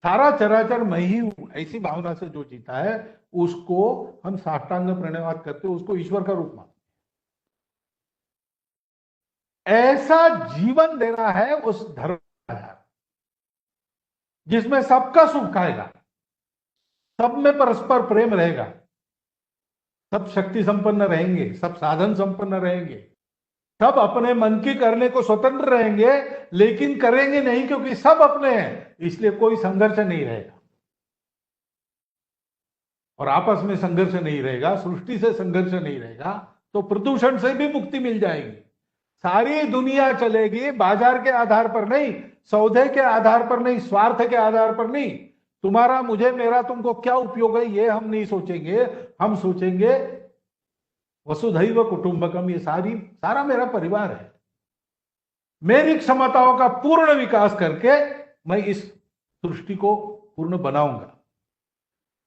सारा चराचर मैं ही हूं, ऐसी भावना से जो जीता है उसको हम साष्टांग प्रणिपात करते, उसको ईश्वर का रूप मानते। ऐसा जीवन देना है उस धर्म का आधार, जिसमें सबका सुख आएगा, सब में परस्पर प्रेम रहेगा, सब शक्ति संपन्न रहेंगे, सब साधन संपन्न रहेंगे, सब अपने मन की करने को स्वतंत्र रहेंगे, लेकिन करेंगे नहीं क्योंकि सब अपने हैं, इसलिए कोई संघर्ष नहीं रहेगा। और आपस में संघर्ष नहीं रहेगा, सृष्टि से संघर्ष नहीं रहेगा, तो प्रदूषण से भी मुक्ति मिल जाएगी। सारी दुनिया चलेगी बाजार के आधार पर नहीं, सौदे के आधार पर नहीं, स्वार्थ के आधार पर नहीं। तुम्हारा मुझे, मेरा तुमको क्या उपयोग है, ये हम नहीं सोचेंगे। हम सोचेंगे वसुधैव कुटुंबकम, ये सारा मेरा परिवार है। मेरी क्षमताओं का पूर्ण विकास करके मैं इस सृष्टि को पूर्ण बनाऊंगा।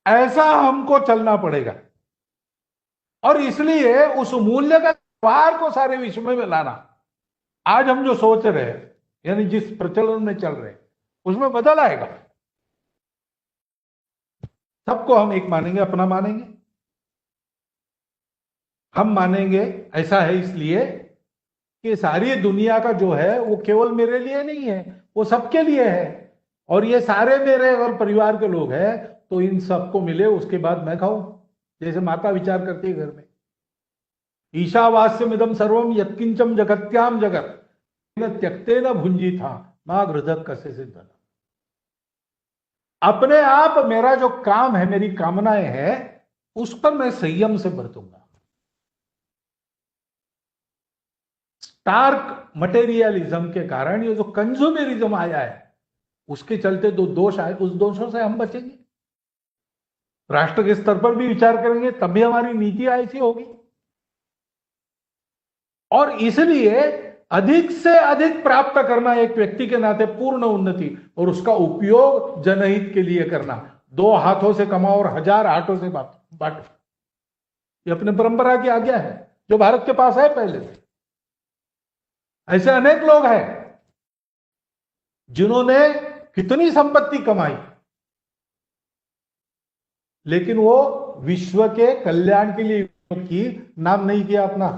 ऐसा हमको चलना पड़ेगा। और इसलिए उस मूल्य का व्यवहार को सारे विश्व में लाना, आज हम जो सोच रहे हैं, यानी जिस प्रचलन में चल रहे हैं, उसमें बदल आएगा। सबको हम एक मानेंगे, अपना मानेंगे। हम मानेंगे ऐसा है इसलिए कि सारी दुनिया का जो है वो केवल मेरे लिए नहीं है, वो सबके लिए है। और ये सारे मेरे अगर परिवार के लोग हैं तो इन सबको मिले, उसके बाद मैं खाऊं। जैसे माता विचार करती है घर में, ईशावास्यमिदं सर्वम यत्किंचम जगत्याम जगत न त्यक्ते न भुंजी था मां घृदक कसे सिद्धन। अपने आप मेरा जो काम है, मेरी कामनाएं हैं, उस पर मैं संयम से बरतूंगा। स्टार्क मटेरियलिज्म के कारण ये जो कंज्यूमरिज्म आया है, उसके चलते दो दोष आए, उस दोषों से हम बचेंगे। राष्ट्र के स्तर पर भी विचार करेंगे, तब भी हमारी नीति ऐसी होगी। और इसलिए अधिक से अधिक प्राप्त करना एक व्यक्ति के नाते पूर्ण उन्नति, और उसका उपयोग जनहित के लिए करना। 2 हाथों से कमाओ और 1000 हाथों से बांटो, ये अपने परंपरा की आज्ञा है, जो भारत के पास है पहले से। ऐसे अनेक लोग हैं जिन्होंने कितनी संपत्ति कमाई, लेकिन वो विश्व के कल्याण के लिए की, नाम नहीं किया अपना,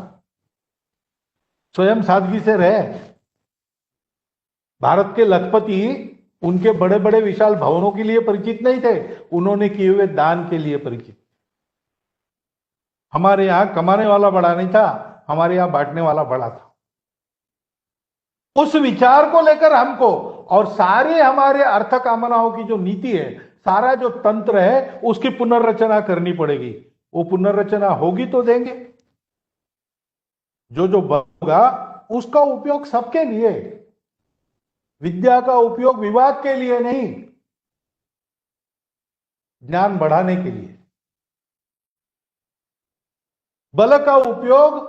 स्वयं सादगी से रहे। भारत के लखपति उनके बड़े बड़े विशाल भवनों के लिए परिचित नहीं थे, उन्होंने किए हुए दान के लिए परिचित। हमारे यहां कमाने वाला बड़ा नहीं था, हमारे यहां बांटने वाला बड़ा था। उस विचार को लेकर हमको, और सारे हमारे अर्थ कामनाओं की जो नीति है, सारा जो तंत्र है, उसकी पुनर्रचना करनी पड़ेगी। वो पुनर्रचना होगी तो देंगे, जो होगा उसका उपयोग सबके लिए। विद्या का उपयोग विवाद के लिए नहीं, ज्ञान बढ़ाने के लिए। बल का उपयोग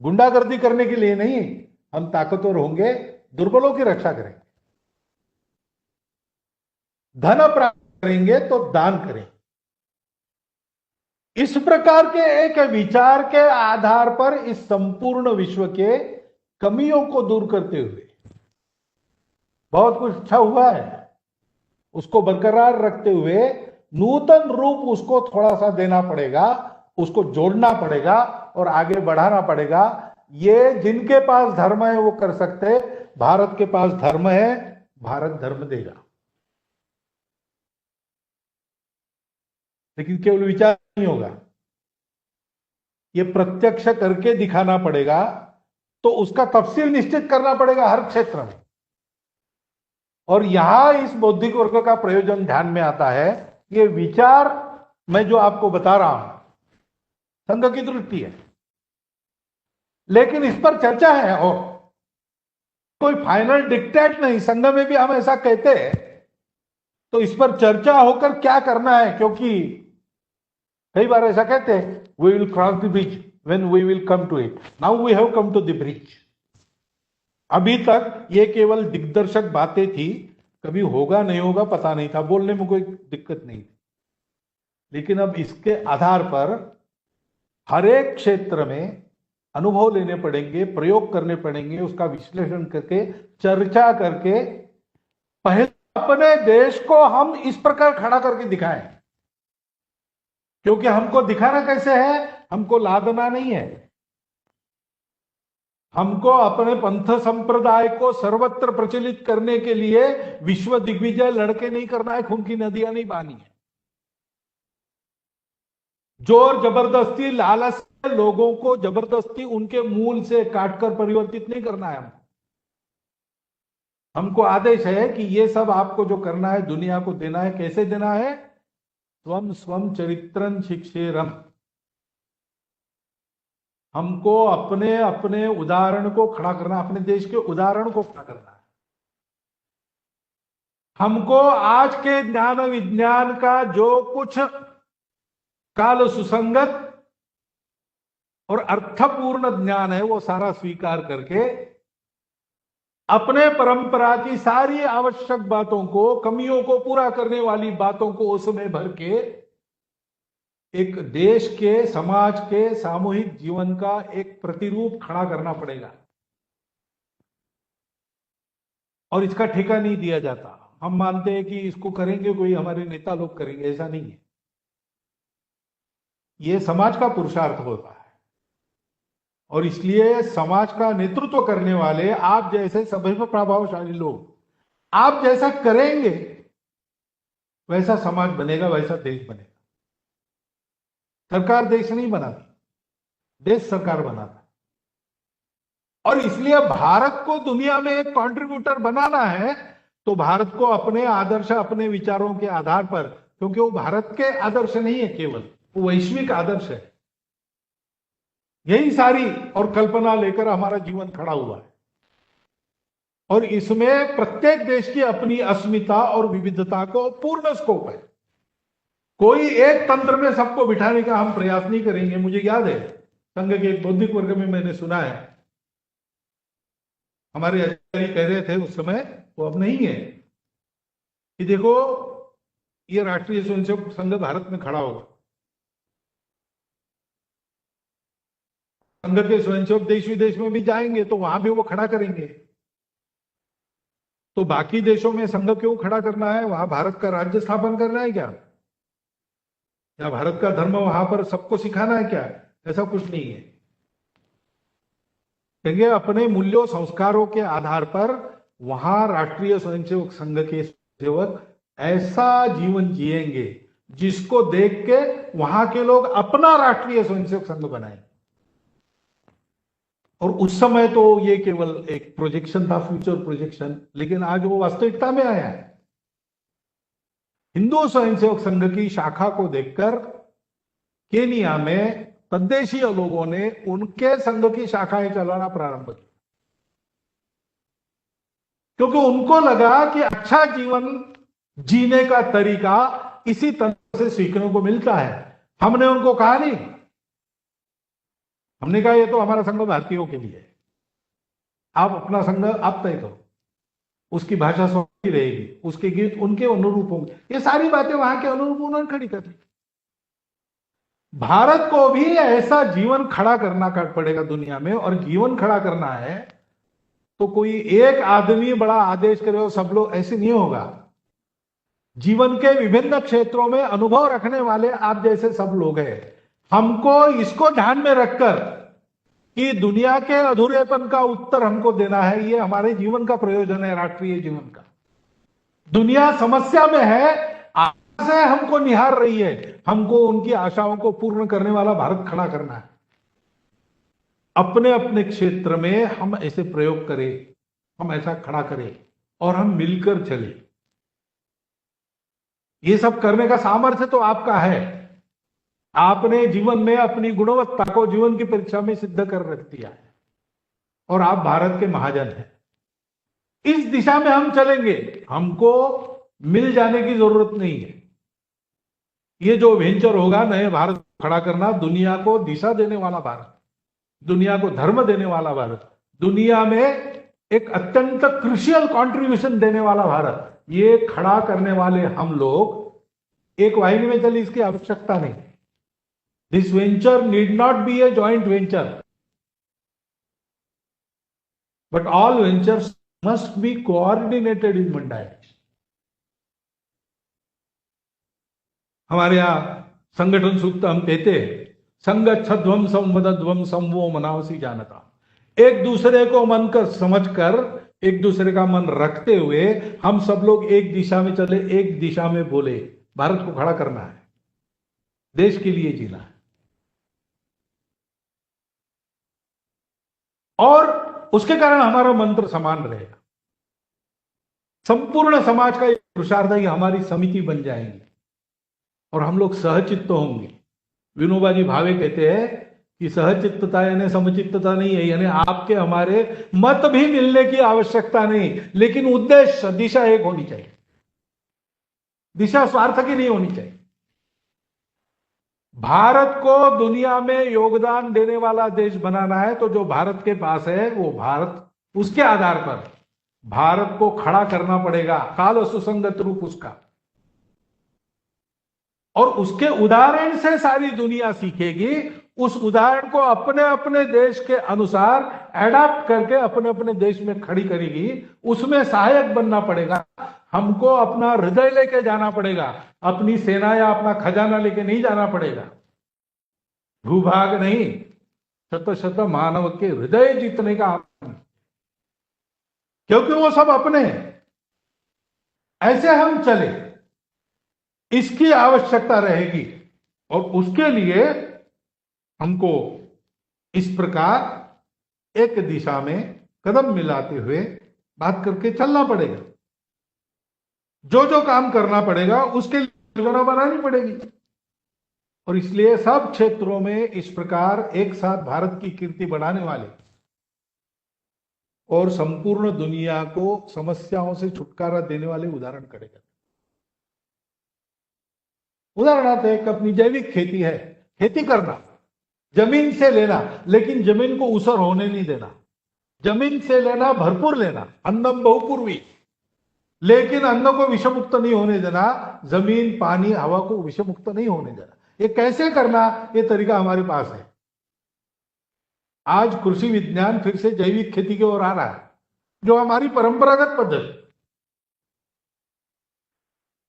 गुंडागर्दी करने के लिए नहीं, हम ताकतवर होंगे, दुर्बलों की रक्षा करेंगे। धन प्राप्त करेंगे तो दान करें। इस प्रकार के एक विचार के आधार पर इस संपूर्ण विश्व के कमियों को दूर करते हुए बहुत कुछ अच्छा हुआ है, उसको बरकरार रखते हुए नूतन रूप उसको थोड़ा सा देना पड़ेगा, उसको जोड़ना पड़ेगा और आगे बढ़ाना पड़ेगा। ये जिनके पास धर्म है वो कर सकते। भारत के पास धर्म है, भारत धर्म देगा, लेकिन केवल विचार नहीं होगा, ये प्रत्यक्ष करके दिखाना पड़ेगा। तो उसका तफसील निश्चित करना पड़ेगा हर क्षेत्र में। और यहां इस बौद्धिक वर्ग का प्रयोजन ध्यान में आता है। ये विचार मैं जो आपको बता रहा हूं, संघ की दृष्टि है, लेकिन इस पर चर्चा है और कोई फाइनल डिक्टेट नहीं। संघ में भी हम ऐसा कहते हैं, तो इस पर चर्चा होकर क्या करना है, क्योंकि कई बार ऐसा कहते हैं, we will cross the bridge when we will come to it. Now we have come to the bridge. अभी तक ये केवल दिग्दर्शक बातें थी, कभी होगा नहीं होगा पता नहीं था, बोलने में कोई दिक्कत नहीं थी। लेकिन अब इसके आधार पर हर एक क्षेत्र में अनुभव लेने पड़ेंगे, प्रयोग करने पड़ेंगे, उसका विश्लेषण करके, चर्चा करके पहले अपने देश को हम इस प्रकार खड़ा करके दिखाएं। क्योंकि हमको दिखाना कैसे है, हमको लादना नहीं है, हमको अपने पंथ संप्रदाय को सर्वत्र प्रचलित करने के लिए विश्व दिग्विजय लड़के नहीं करना है, खून की नदियां नहीं बहानी है। जोर जबरदस्ती लालच से लोगों को जबरदस्ती उनके मूल से काटकर परिवर्तित नहीं करना है। हमको आदेश है कि ये सब आपको जो करना है दुनिया को देना है। कैसे देना है? स्वम स्वम चरित्रं शिक्षेरम। हमको अपने अपने उदाहरण को खड़ा करना, अपने देश के उदाहरण को खड़ा करना है। हमको आज के ज्ञान विज्ञान का जो कुछ काल सुसंगत और अर्थपूर्ण ज्ञान है वो सारा स्वीकार करके अपने परंपरा की सारी आवश्यक बातों को, कमियों को पूरा करने वाली बातों को उसमें भर के एक देश के, समाज के सामूहिक जीवन का एक प्रतिरूप खड़ा करना पड़ेगा। और इसका ठेका नहीं दिया जाता। हम मानते हैं कि इसको करेंगे कोई हमारे नेता लोग करेंगे, ऐसा नहीं है। ये समाज का पुरुषार्थ होता है और इसलिए समाज का नेतृत्व करने वाले आप जैसे सभी प्रभावशाली लोग, आप जैसा करेंगे वैसा समाज बनेगा, वैसा देश बनेगा। सरकार देश नहीं बनाती, देश सरकार बनाता है। और इसलिए भारत को दुनिया में एक कंट्रीब्यूटर बनाना है तो भारत को अपने आदर्श, अपने विचारों के आधार पर, क्योंकि वो भारत के आदर्श नहीं है केवल, वो वैश्विक आदर्श है। यही सारी और कल्पना लेकर हमारा जीवन खड़ा हुआ है और इसमें प्रत्येक देश की अपनी अस्मिता और विविधता को पूर्ण स्कोप है। कोई एक तंत्र में सबको बिठाने का हम प्रयास नहीं करेंगे। मुझे याद है संघ के एक बौद्धिक वर्ग में मैंने सुना है, हमारे आचार्य कह रहे थे उस समय, वो अब नहीं है, कि देखो ये राष्ट्रीय स्वयंसेवक संघ भारत में खड़ा होगा, संघ के स्वयंसेवक देश विदेश में भी जाएंगे तो वहां भी वो खड़ा करेंगे। तो बाकी देशों में संघ क्यों खड़ा करना है? वहां भारत का राज्य स्थापन करना है क्या? या भारत का धर्म वहां पर सबको सिखाना है क्या? ऐसा कुछ नहीं है। कहेंगे अपने मूल्यों संस्कारों के आधार पर वहां राष्ट्रीय स्वयंसेवक संघ के सेवक ऐसा जीवन जिएंगे जिसको देख के वहां के लोग अपना राष्ट्रीय स्वयंसेवक संघ बनाए। और उस समय तो ये केवल एक प्रोजेक्शन था, फ्यूचर प्रोजेक्शन, लेकिन आज वो वास्तविकता में आया है। हिंदू स्वयंसेवक संघ की शाखा को देखकर केनिया में तद्देशीय लोगों ने उनके संघ की शाखाएं चलाना प्रारंभ की, क्योंकि उनको लगा कि अच्छा जीवन जीने का तरीका इसी तरह से सीखने को मिलता है। हमने उनको कहा नहीं, हमने कहा ये तो हमारा संघ भारतीयों के लिए है, आप अपना संघ आप तय करो, उसकी भाषा स्वतंत्र रहेगी, उसके गीत उनके अनुरूप होंगे। ये सारी बातें वहां के अनुरूप उन्होंने खड़ी कर दी। भारत को भी ऐसा जीवन खड़ा करना पड़ेगा दुनिया में, और जीवन खड़ा करना है तो कोई एक आदमी बड़ा आदेश करे और सब लोग, ऐसे नहीं होगा। जीवन के विभिन्न क्षेत्रों में अनुभव रखने वाले आप जैसे सब लोग हैं। हमको इसको ध्यान में रखकर कि दुनिया के अधूरेपन का उत्तर हमको देना है, ये हमारे जीवन का प्रयोजन है, राष्ट्रीय जीवन का। दुनिया समस्या में है, आशा से हमको निहार रही है, हमको उनकी आशाओं को पूर्ण करने वाला भारत खड़ा करना है। अपने अपने क्षेत्र में हम ऐसे प्रयोग करें, हम ऐसा खड़ा करें और हम मिलकर चले। ये सब करने का सामर्थ्य तो आपका है। आपने जीवन में अपनी गुणवत्ता को जीवन की परीक्षा में सिद्ध कर रख दिया है और आप भारत के महाजन हैं। इस दिशा में हम चलेंगे, हमको मिल जाने की जरूरत नहीं है। ये जो वेंचर होगा नए भारत खड़ा करना, दुनिया को दिशा देने वाला भारत, दुनिया को धर्म देने वाला भारत, दुनिया में एक अत्यंत क्रुशियल कंट्रीब्यूशन देने वाला भारत, ये खड़ा करने वाले हम लोग एक वाहिनी में चले, इसकी आवश्यकता नहीं। This venture need not be a joint venture, but all ventures must be coordinated in one direction. हमारे यहां संगठन सूक्त हम कहते हैं, संगच्छध्वम संवदध्वम संवो मनावसी जानता। एक दूसरे को मन कर समझकर, एक दूसरे का मन रखते हुए हम सब लोग एक दिशा में चले, एक दिशा में बोले। भारत को खड़ा करना है, देश के लिए जीना है। और उसके कारण हमारा मंत्र समान रहेगा। संपूर्ण समाज का एक पुरुषार्थ है कि हमारी समिति बन जाएंगी और हम लोग सहचित्त होंगे। विनोबा जी भावे कहते हैं कि सहचित्तता यानी समचित्तता नहीं है, यानी आपके हमारे मत भी मिलने की आवश्यकता नहीं, लेकिन उद्देश्य, दिशा एक होनी चाहिए। दिशा स्वार्थ की नहीं होनी चाहिए। भारत को दुनिया में योगदान देने वाला देश बनाना है तो जो भारत के पास है वो भारत, उसके आधार पर भारत को खड़ा करना पड़ेगा, काल सुसंगत रूप उसका। और उसके उदाहरण से सारी दुनिया सीखेगी। उस उदाहरण को अपने अपने देश के अनुसार एडाप्ट करके अपने अपने देश में खड़ी करेगी। उसमें सहायक बनना पड़ेगा। हमको अपना हृदय लेके जाना पड़ेगा, अपनी सेना या अपना खजाना लेके नहीं जाना पड़ेगा। भूभाग नहीं, शत शत मानव के हृदय जीतने का, क्योंकि वो सब अपने हैं। ऐसे हम चले, इसकी आवश्यकता रहेगी। और उसके लिए हमको इस प्रकार एक दिशा में कदम मिलाते हुए बात करके चलना पड़ेगा। जो जो काम करना पड़ेगा उसके लिए योजना बनानी पड़ेगी। और इसलिए सब क्षेत्रों में इस प्रकार एक साथ भारत की कीर्ति बढ़ाने वाले और संपूर्ण दुनिया को समस्याओं से छुटकारा देने वाले उदाहरण खड़े करते। उदाहरणार्थ एक अपनी जैविक खेती है, खेती करना, जमीन से लेना, लेकिन जमीन को ऊसर होने नहीं देना। जमीन से लेना, भरपूर लेना, अन्नम बहुपूर्वी, लेकिन अन्न को विषमुक्त नहीं होने देना। जमीन, पानी, हवा को विषमुक्त नहीं होने देना। ये कैसे करना, ये तरीका हमारे पास है। आज कृषि विज्ञान फिर से जैविक खेती की ओर आ रहा है, जो हमारी परंपरागत पद्धति।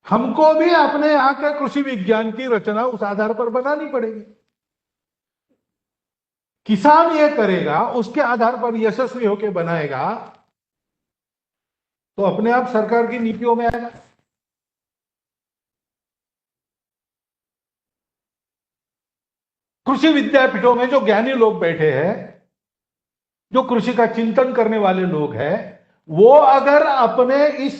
हमको भी अपने यहां के कृषि विज्ञान की रचना उस आधार पर बनानी पड़ेगी। किसान ये करेगा, उसके आधार पर यशस्वी होकर बनाएगा तो अपने आप सरकार की नीतियों में आएगा। कृषि विद्यापीठों में जो ज्ञानी लोग बैठे हैं, जो कृषि का चिंतन करने वाले लोग हैं, वो अगर अपने इस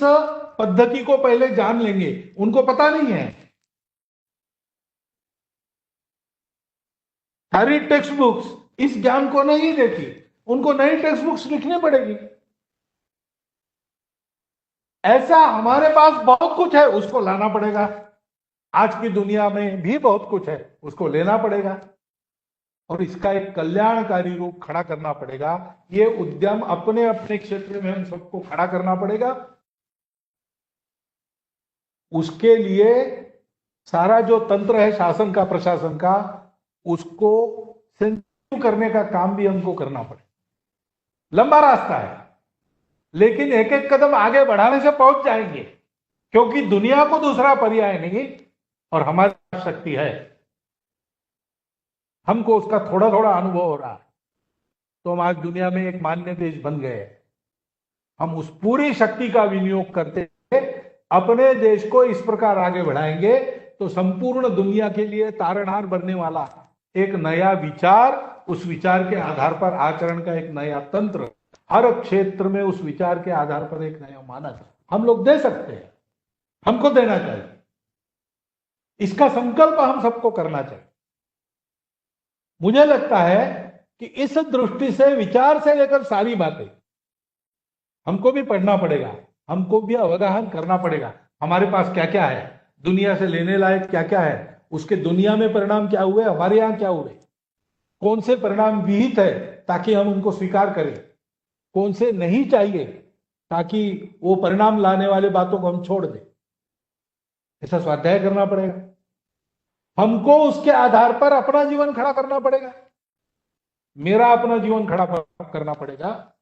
पद्धति को पहले जान लेंगे, उनको पता नहीं है। सारी टेक्स्ट बुक्स इस ज्ञान को नहीं देती, उनको नई टेक्स्ट बुक्स लिखनी पड़ेगी। ऐसा हमारे पास बहुत कुछ है, उसको लाना पड़ेगा। आज की दुनिया में भी बहुत कुछ है, उसको लेना पड़ेगा और इसका एक कल्याणकारी रूप खड़ा करना पड़ेगा। ये उद्यम अपने अपने क्षेत्र में हम सबको खड़ा करना पड़ेगा। उसके लिए सारा जो तंत्र है शासन का, प्रशासन का, उसको सेंसिटिव करने का काम भी हमको करना पड़ेगा। लंबा रास्ता है, लेकिन एक एक कदम आगे बढ़ाने से पहुंच जाएंगे, क्योंकि दुनिया को दूसरा पर्याय नहीं और हमारी शक्ति है। हमको उसका थोड़ा थोड़ा अनुभव हो रहा है, तो हम आज दुनिया में एक मान्य देश बन गए। हम उस पूरी शक्ति का विनियोग करते अपने देश को इस प्रकार आगे बढ़ाएंगे तो संपूर्ण दुनिया के लिए तारणहार बनने वाला एक नया विचार, उस विचार के आधार पर आचरण का एक नया तंत्र, हर क्षेत्र में उस विचार के आधार पर एक नया मानक हम लोग दे सकते हैं। हमको देना चाहिए, इसका संकल्प हम सबको करना चाहिए। मुझे लगता है कि इस दृष्टि से, विचार से लेकर सारी बातें हमको भी पढ़ना पड़ेगा, हमको भी अवगाहन करना पड़ेगा। हमारे पास क्या क्या है, दुनिया से लेने लायक क्या क्या है, उसके दुनिया में परिणाम क्या हुए, हमारे यहां क्या हुए, कौन से परिणाम विहित है ताकि हम उनको स्वीकार करें, कौन से नहीं चाहिए ताकि वो परिणाम लाने वाले बातों को हम छोड़ दें। ऐसा स्वाध्याय करना पड़ेगा। हमको उसके आधार पर अपना जीवन खड़ा करना पड़ेगा। मेरा अपना जीवन खड़ा करना पड़ेगा,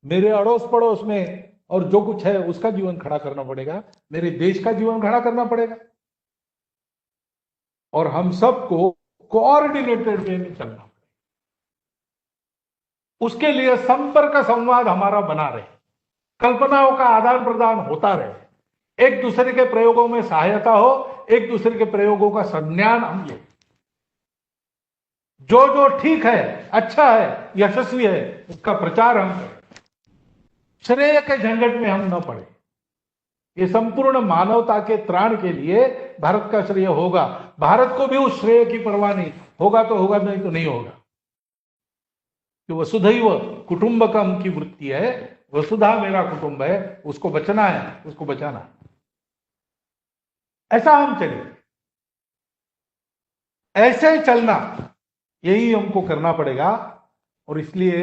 मेरे अड़ोस पड़ोस में और जो कुछ है उसका जीवन खड़ा करना पड़ेगा, मेरे देश का जीवन खड़ा करना पड़ेगा। और हम सबको कोऑर्डिनेटेड वे में चलना पड़ेगा। उसके लिए संपर्क संवाद हमारा बना रहे, कल्पनाओं का आदान प्रदान होता रहे, एक दूसरे के प्रयोगों में सहायता हो, एक दूसरे के प्रयोगों का संज्ञान हम ले, जो जो ठीक है, अच्छा है, यशस्वी है, उसका प्रचार हम करें, श्रेय के झंझट में हम न पड़े। ये संपूर्ण मानवता के त्राण के लिए भारत का श्रेय होगा। भारत को भी उस श्रेय की परवाह नहीं, होगा तो होगा, नहीं तो नहीं होगा। कि वसुधैव कुटुंबकम की वृत्ति है, वसुधा मेरा कुटुंब है, उसको बचना है, उसको बचाना है। ऐसा हम चले, ऐसे चलना, यही हमको करना पड़ेगा। और इसलिए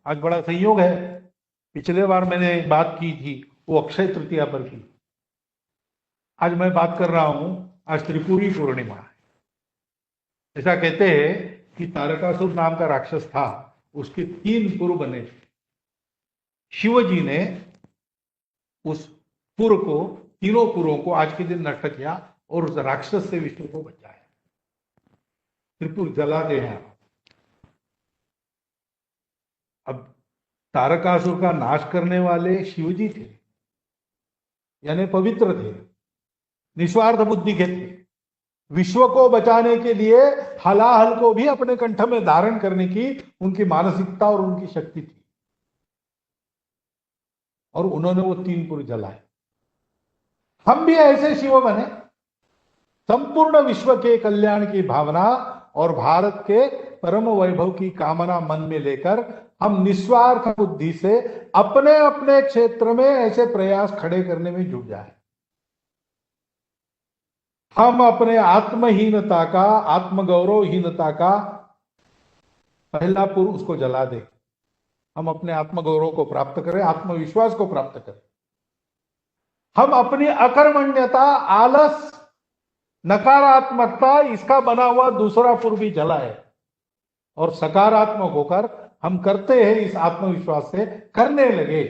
आज बड़ा संयोग है, पिछले बार मैंने एक बात की थी, वो अक्षय तृतीया पर की। आज मैं बात कर रहा हूं, आज त्रिपुरी पूर्णिमा है। ऐसा कहते हैं कि तारकासुर नाम का राक्षस था, उसके 3 पुर बने थे। शिव जी ने उस पुर को, तीनों पुरों को आज के दिन नष्ट किया और उस राक्षस से विष्णु को बचाया। त्रिपुर जलाते हैं। अब तारकासुर का नाश करने वाले शिव जी थे, यानी पवित्र थे, निस्वार्थ बुद्धि के थे। विश्व को बचाने के लिए हलाहल को भी अपने कंठ में धारण करने की उनकी मानसिकता और उनकी शक्ति थी, और उन्होंने वो 3 पुर जलाए। हम भी ऐसे शिव बने, संपूर्ण विश्व के कल्याण की भावना और भारत के परम वैभव की कामना मन में लेकर हम निस्वार्थ बुद्धि से अपने अपने क्षेत्र में ऐसे प्रयास खड़े करने में जुट जाए। हम अपने आत्महीनता का, आत्मगौरवहीनता का पहला पुर उसको जला दें। हम अपने आत्मगौरव को प्राप्त करें, आत्मविश्वास को प्राप्त करें। हम अपनी अकर्मण्यता, आलस, नकारात्मकता, इसका बना हुआ दूसरा पुर भी जलाए और सकारात्मक होकर हम करते हैं, इस आत्मविश्वास से करने लगे।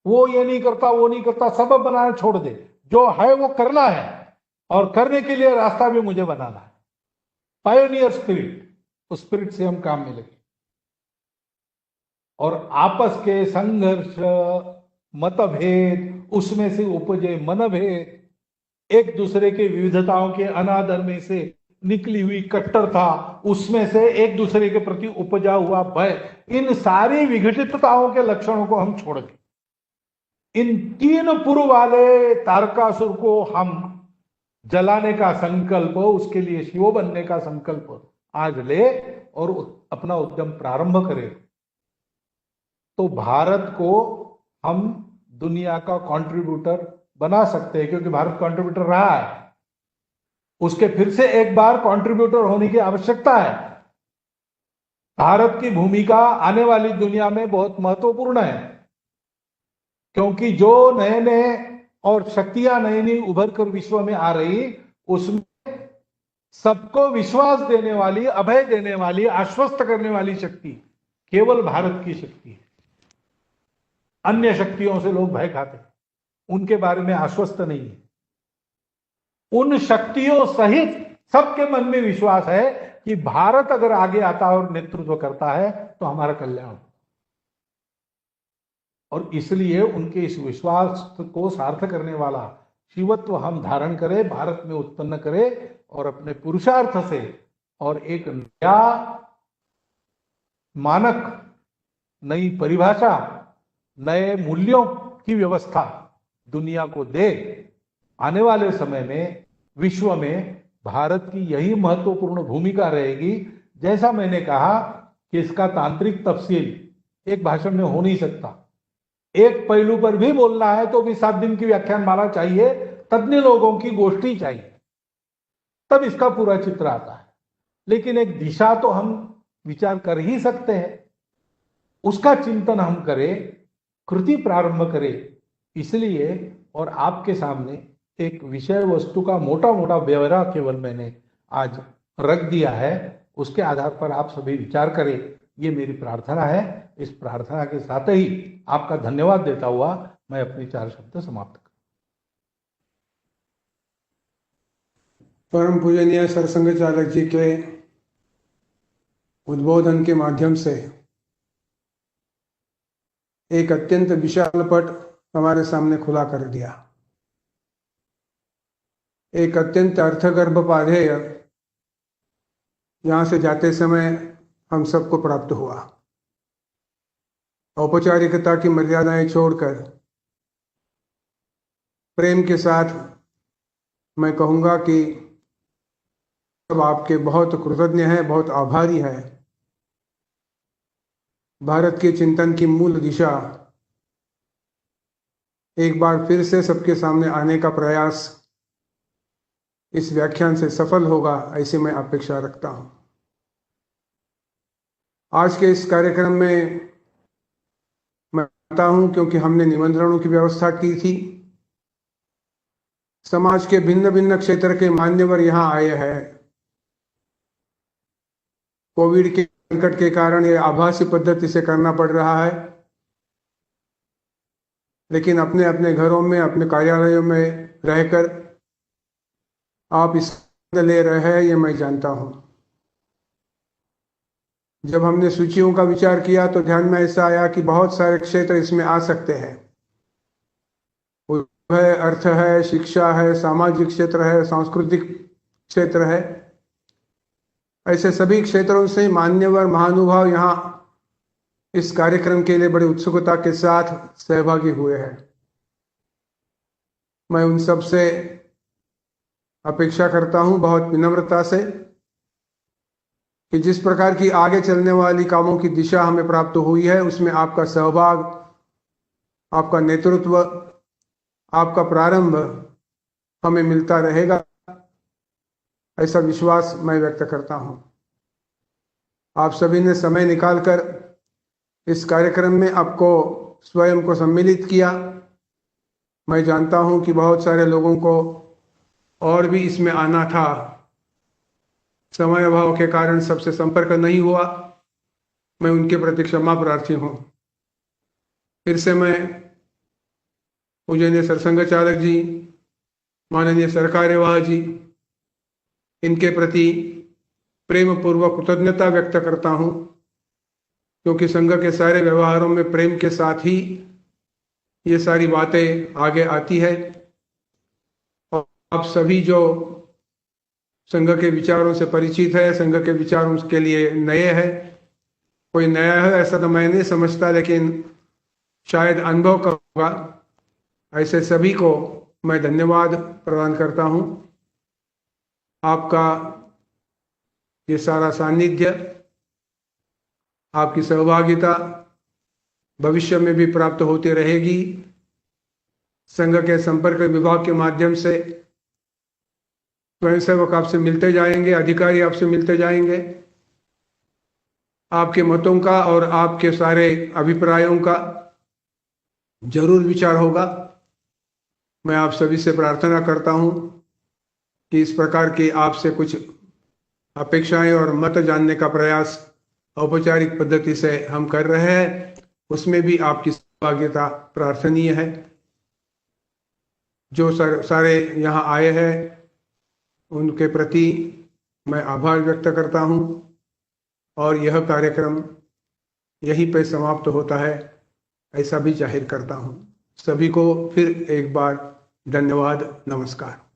वो ये नहीं करता, वो नहीं करता, सबब बनाना छोड़ दे, जो है वो करना है, और करने के लिए रास्ता भी मुझे बनाना है। पायोनियर स्पिरिट, उस स्पिरिट से हम काम में लगे। और आपस के संघर्ष, मतभेद, उसमें से उपजे मनभेद, एक दूसरे के विविधताओं के अनादर में से निकली हुई कट्टरता, उसमें से एक दूसरे के प्रति उपजा हुआ भय, इन सारी विघटितताओं के लक्षणों को हम छोड़ दें। इन 3 पुर वाले तारकासुर को हम जलाने का संकल्प, उसके लिए शिव बनने का संकल्प आज ले और अपना उद्यम प्रारंभ करें, तो भारत को हम दुनिया का कंट्रीब्यूटर बना सकते हैं। क्योंकि भारत कंट्रीब्यूटर रहा है, उसके फिर से एक बार कंट्रीब्यूटर होने की आवश्यकता है। भारत की भूमिका आने वाली दुनिया में बहुत महत्वपूर्ण है, क्योंकि जो नए नए और शक्तियां नई नई उभर कर विश्व में आ रही, उसमें सबको विश्वास देने वाली, अभय देने वाली, आश्वस्त करने वाली शक्ति केवल भारत की शक्ति है। अन्य शक्तियों से लोग भय खाते हैं, उनके बारे में आश्वस्त नहीं है। उन शक्तियों सहित सबके मन में विश्वास है कि भारत अगर आगे आता है और नेतृत्व करता है तो हमारा कल्याण होगा। और इसलिए उनके इस विश्वास को सार्थ करने वाला शिवत्व हम धारण करें, भारत में उत्पन्न करें, और अपने पुरुषार्थ से और एक नया मानक, नई परिभाषा, नए मूल्यों की व्यवस्था दुनिया को दे। आने वाले समय में विश्व में भारत की यही महत्वपूर्ण भूमिका रहेगी। जैसा मैंने कहा कि इसका तांत्रिक तफसील एक भाषण में हो नहीं सकता, एक पहलू पर भी बोलना है तो भी 7 दिन की व्याख्यान माला चाहिए, तज्ञ लोगों की गोष्ठी चाहिए, तब इसका पूरा चित्र आता है। लेकिन एक दिशा तो हम विचार कर ही सकते हैं, उसका चिंतन हम करें, कृति प्रारंभ करें। इसलिए और आपके सामने एक विषय वस्तु का मोटा मोटा ब्यौरा केवल मैंने आज रख दिया है, उसके आधार पर आप सभी विचार करें, ये मेरी प्रार्थना है। इस प्रार्थना के साथ ही आपका धन्यवाद देता हुआ मैं अपने 4 शब्द समाप्त करूं। परम पूजनीय सरसंघ चालक जी के उद्बोधन के माध्यम से एक अत्यंत विशाल पट हमारे सामने खुला कर दिया। एक अत्यंत अर्थगर्भ पाधेय यहाँ से जाते समय हम सबको प्राप्त हुआ। औपचारिकता की मर्यादाएं छोड़कर प्रेम के साथ मैं कहूँगा कि सब आपके बहुत कृतज्ञ हैं, बहुत आभारी हैं। भारत के चिंतन की मूल दिशा एक बार फिर से सबके सामने आने का प्रयास इस व्याख्यान से सफल होगा, ऐसी मैं अपेक्षा रखता हूं। आज के इस कार्यक्रम में मैं आता हूं क्योंकि हमने निमंत्रणों की व्यवस्था की थी। समाज के भिन्न भिन्न क्षेत्र के मान्यवर यहां आए हैं। कोविड के संकट के कारण यह आभासी पद्धति से करना पड़ रहा है, लेकिन अपने अपने घरों में, अपने कार्यालयों में रहकर आप इस ले रहे हैं, ये मैं जानता हूं। जब हमने सूचियों का विचार किया तो ध्यान में ऐसा आया कि बहुत सारे क्षेत्र इसमें आ सकते हैं। है, अर्थ है, शिक्षा है, सामाजिक क्षेत्र है, सांस्कृतिक क्षेत्र है। ऐसे सभी क्षेत्रों से मान्यवर महानुभाव यहाँ इस कार्यक्रम के लिए बड़ी उत्सुकता के साथ सहभागी हुए हैं। मैं उन सब से अपेक्षा करता हूं बहुत विनम्रता से कि जिस प्रकार की आगे चलने वाली कामों की दिशा हमें प्राप्त हुई है, उसमें आपका सहभाग, आपका नेतृत्व, आपका प्रारंभ हमें मिलता रहेगा, ऐसा विश्वास मैं व्यक्त करता हूं। आप सभी ने समय निकालकर इस कार्यक्रम में आपको स्वयं को सम्मिलित किया। मैं जानता हूं कि बहुत सारे लोगों को और भी इसमें आना था, समय अभाव के कारण सबसे संपर्क नहीं हुआ। मैं उनके प्रति क्षमा प्रार्थी हूं। फिर से मैं पूजनीय सरसंघ चालक जी, माननीय सरकार्यवाह जी, इनके प्रति प्रेम पूर्वक कृतज्ञता व्यक्त करता हूं, क्योंकि संघ के सारे व्यवहारों में प्रेम के साथ ही ये सारी बातें आगे आती है। और आप सभी जो संघ के विचारों से परिचित है, संघ के विचारों के लिए नए हैं, कोई नया है ऐसा तो मैं नहीं समझता, लेकिन शायद अनुभव का होगा, ऐसे सभी को मैं धन्यवाद प्रदान करता हूं। आपका ये सारा सानिध्य, आपकी सहभागिता भविष्य में भी प्राप्त होती रहेगी। संघ के संपर्क विभाग के माध्यम से स्वयंसेवक आपसे मिलते जाएंगे, अधिकारी आपसे मिलते जाएंगे। आपके मतों का और आपके सारे अभिप्रायों का जरूर विचार होगा। मैं आप सभी से प्रार्थना करता हूं कि इस प्रकार की आपसे कुछ अपेक्षाएं और मत जानने का प्रयास औपचारिक पद्धति से हम कर रहे हैं, उसमें भी आपकी सहभागिता प्रार्थनीय है। जो सारे यहाँ आए हैं उनके प्रति मैं आभार व्यक्त करता हूँ, और यह कार्यक्रम यहीं पे समाप्त होता है ऐसा भी जाहिर करता हूँ। सभी को फिर एक बार धन्यवाद, नमस्कार।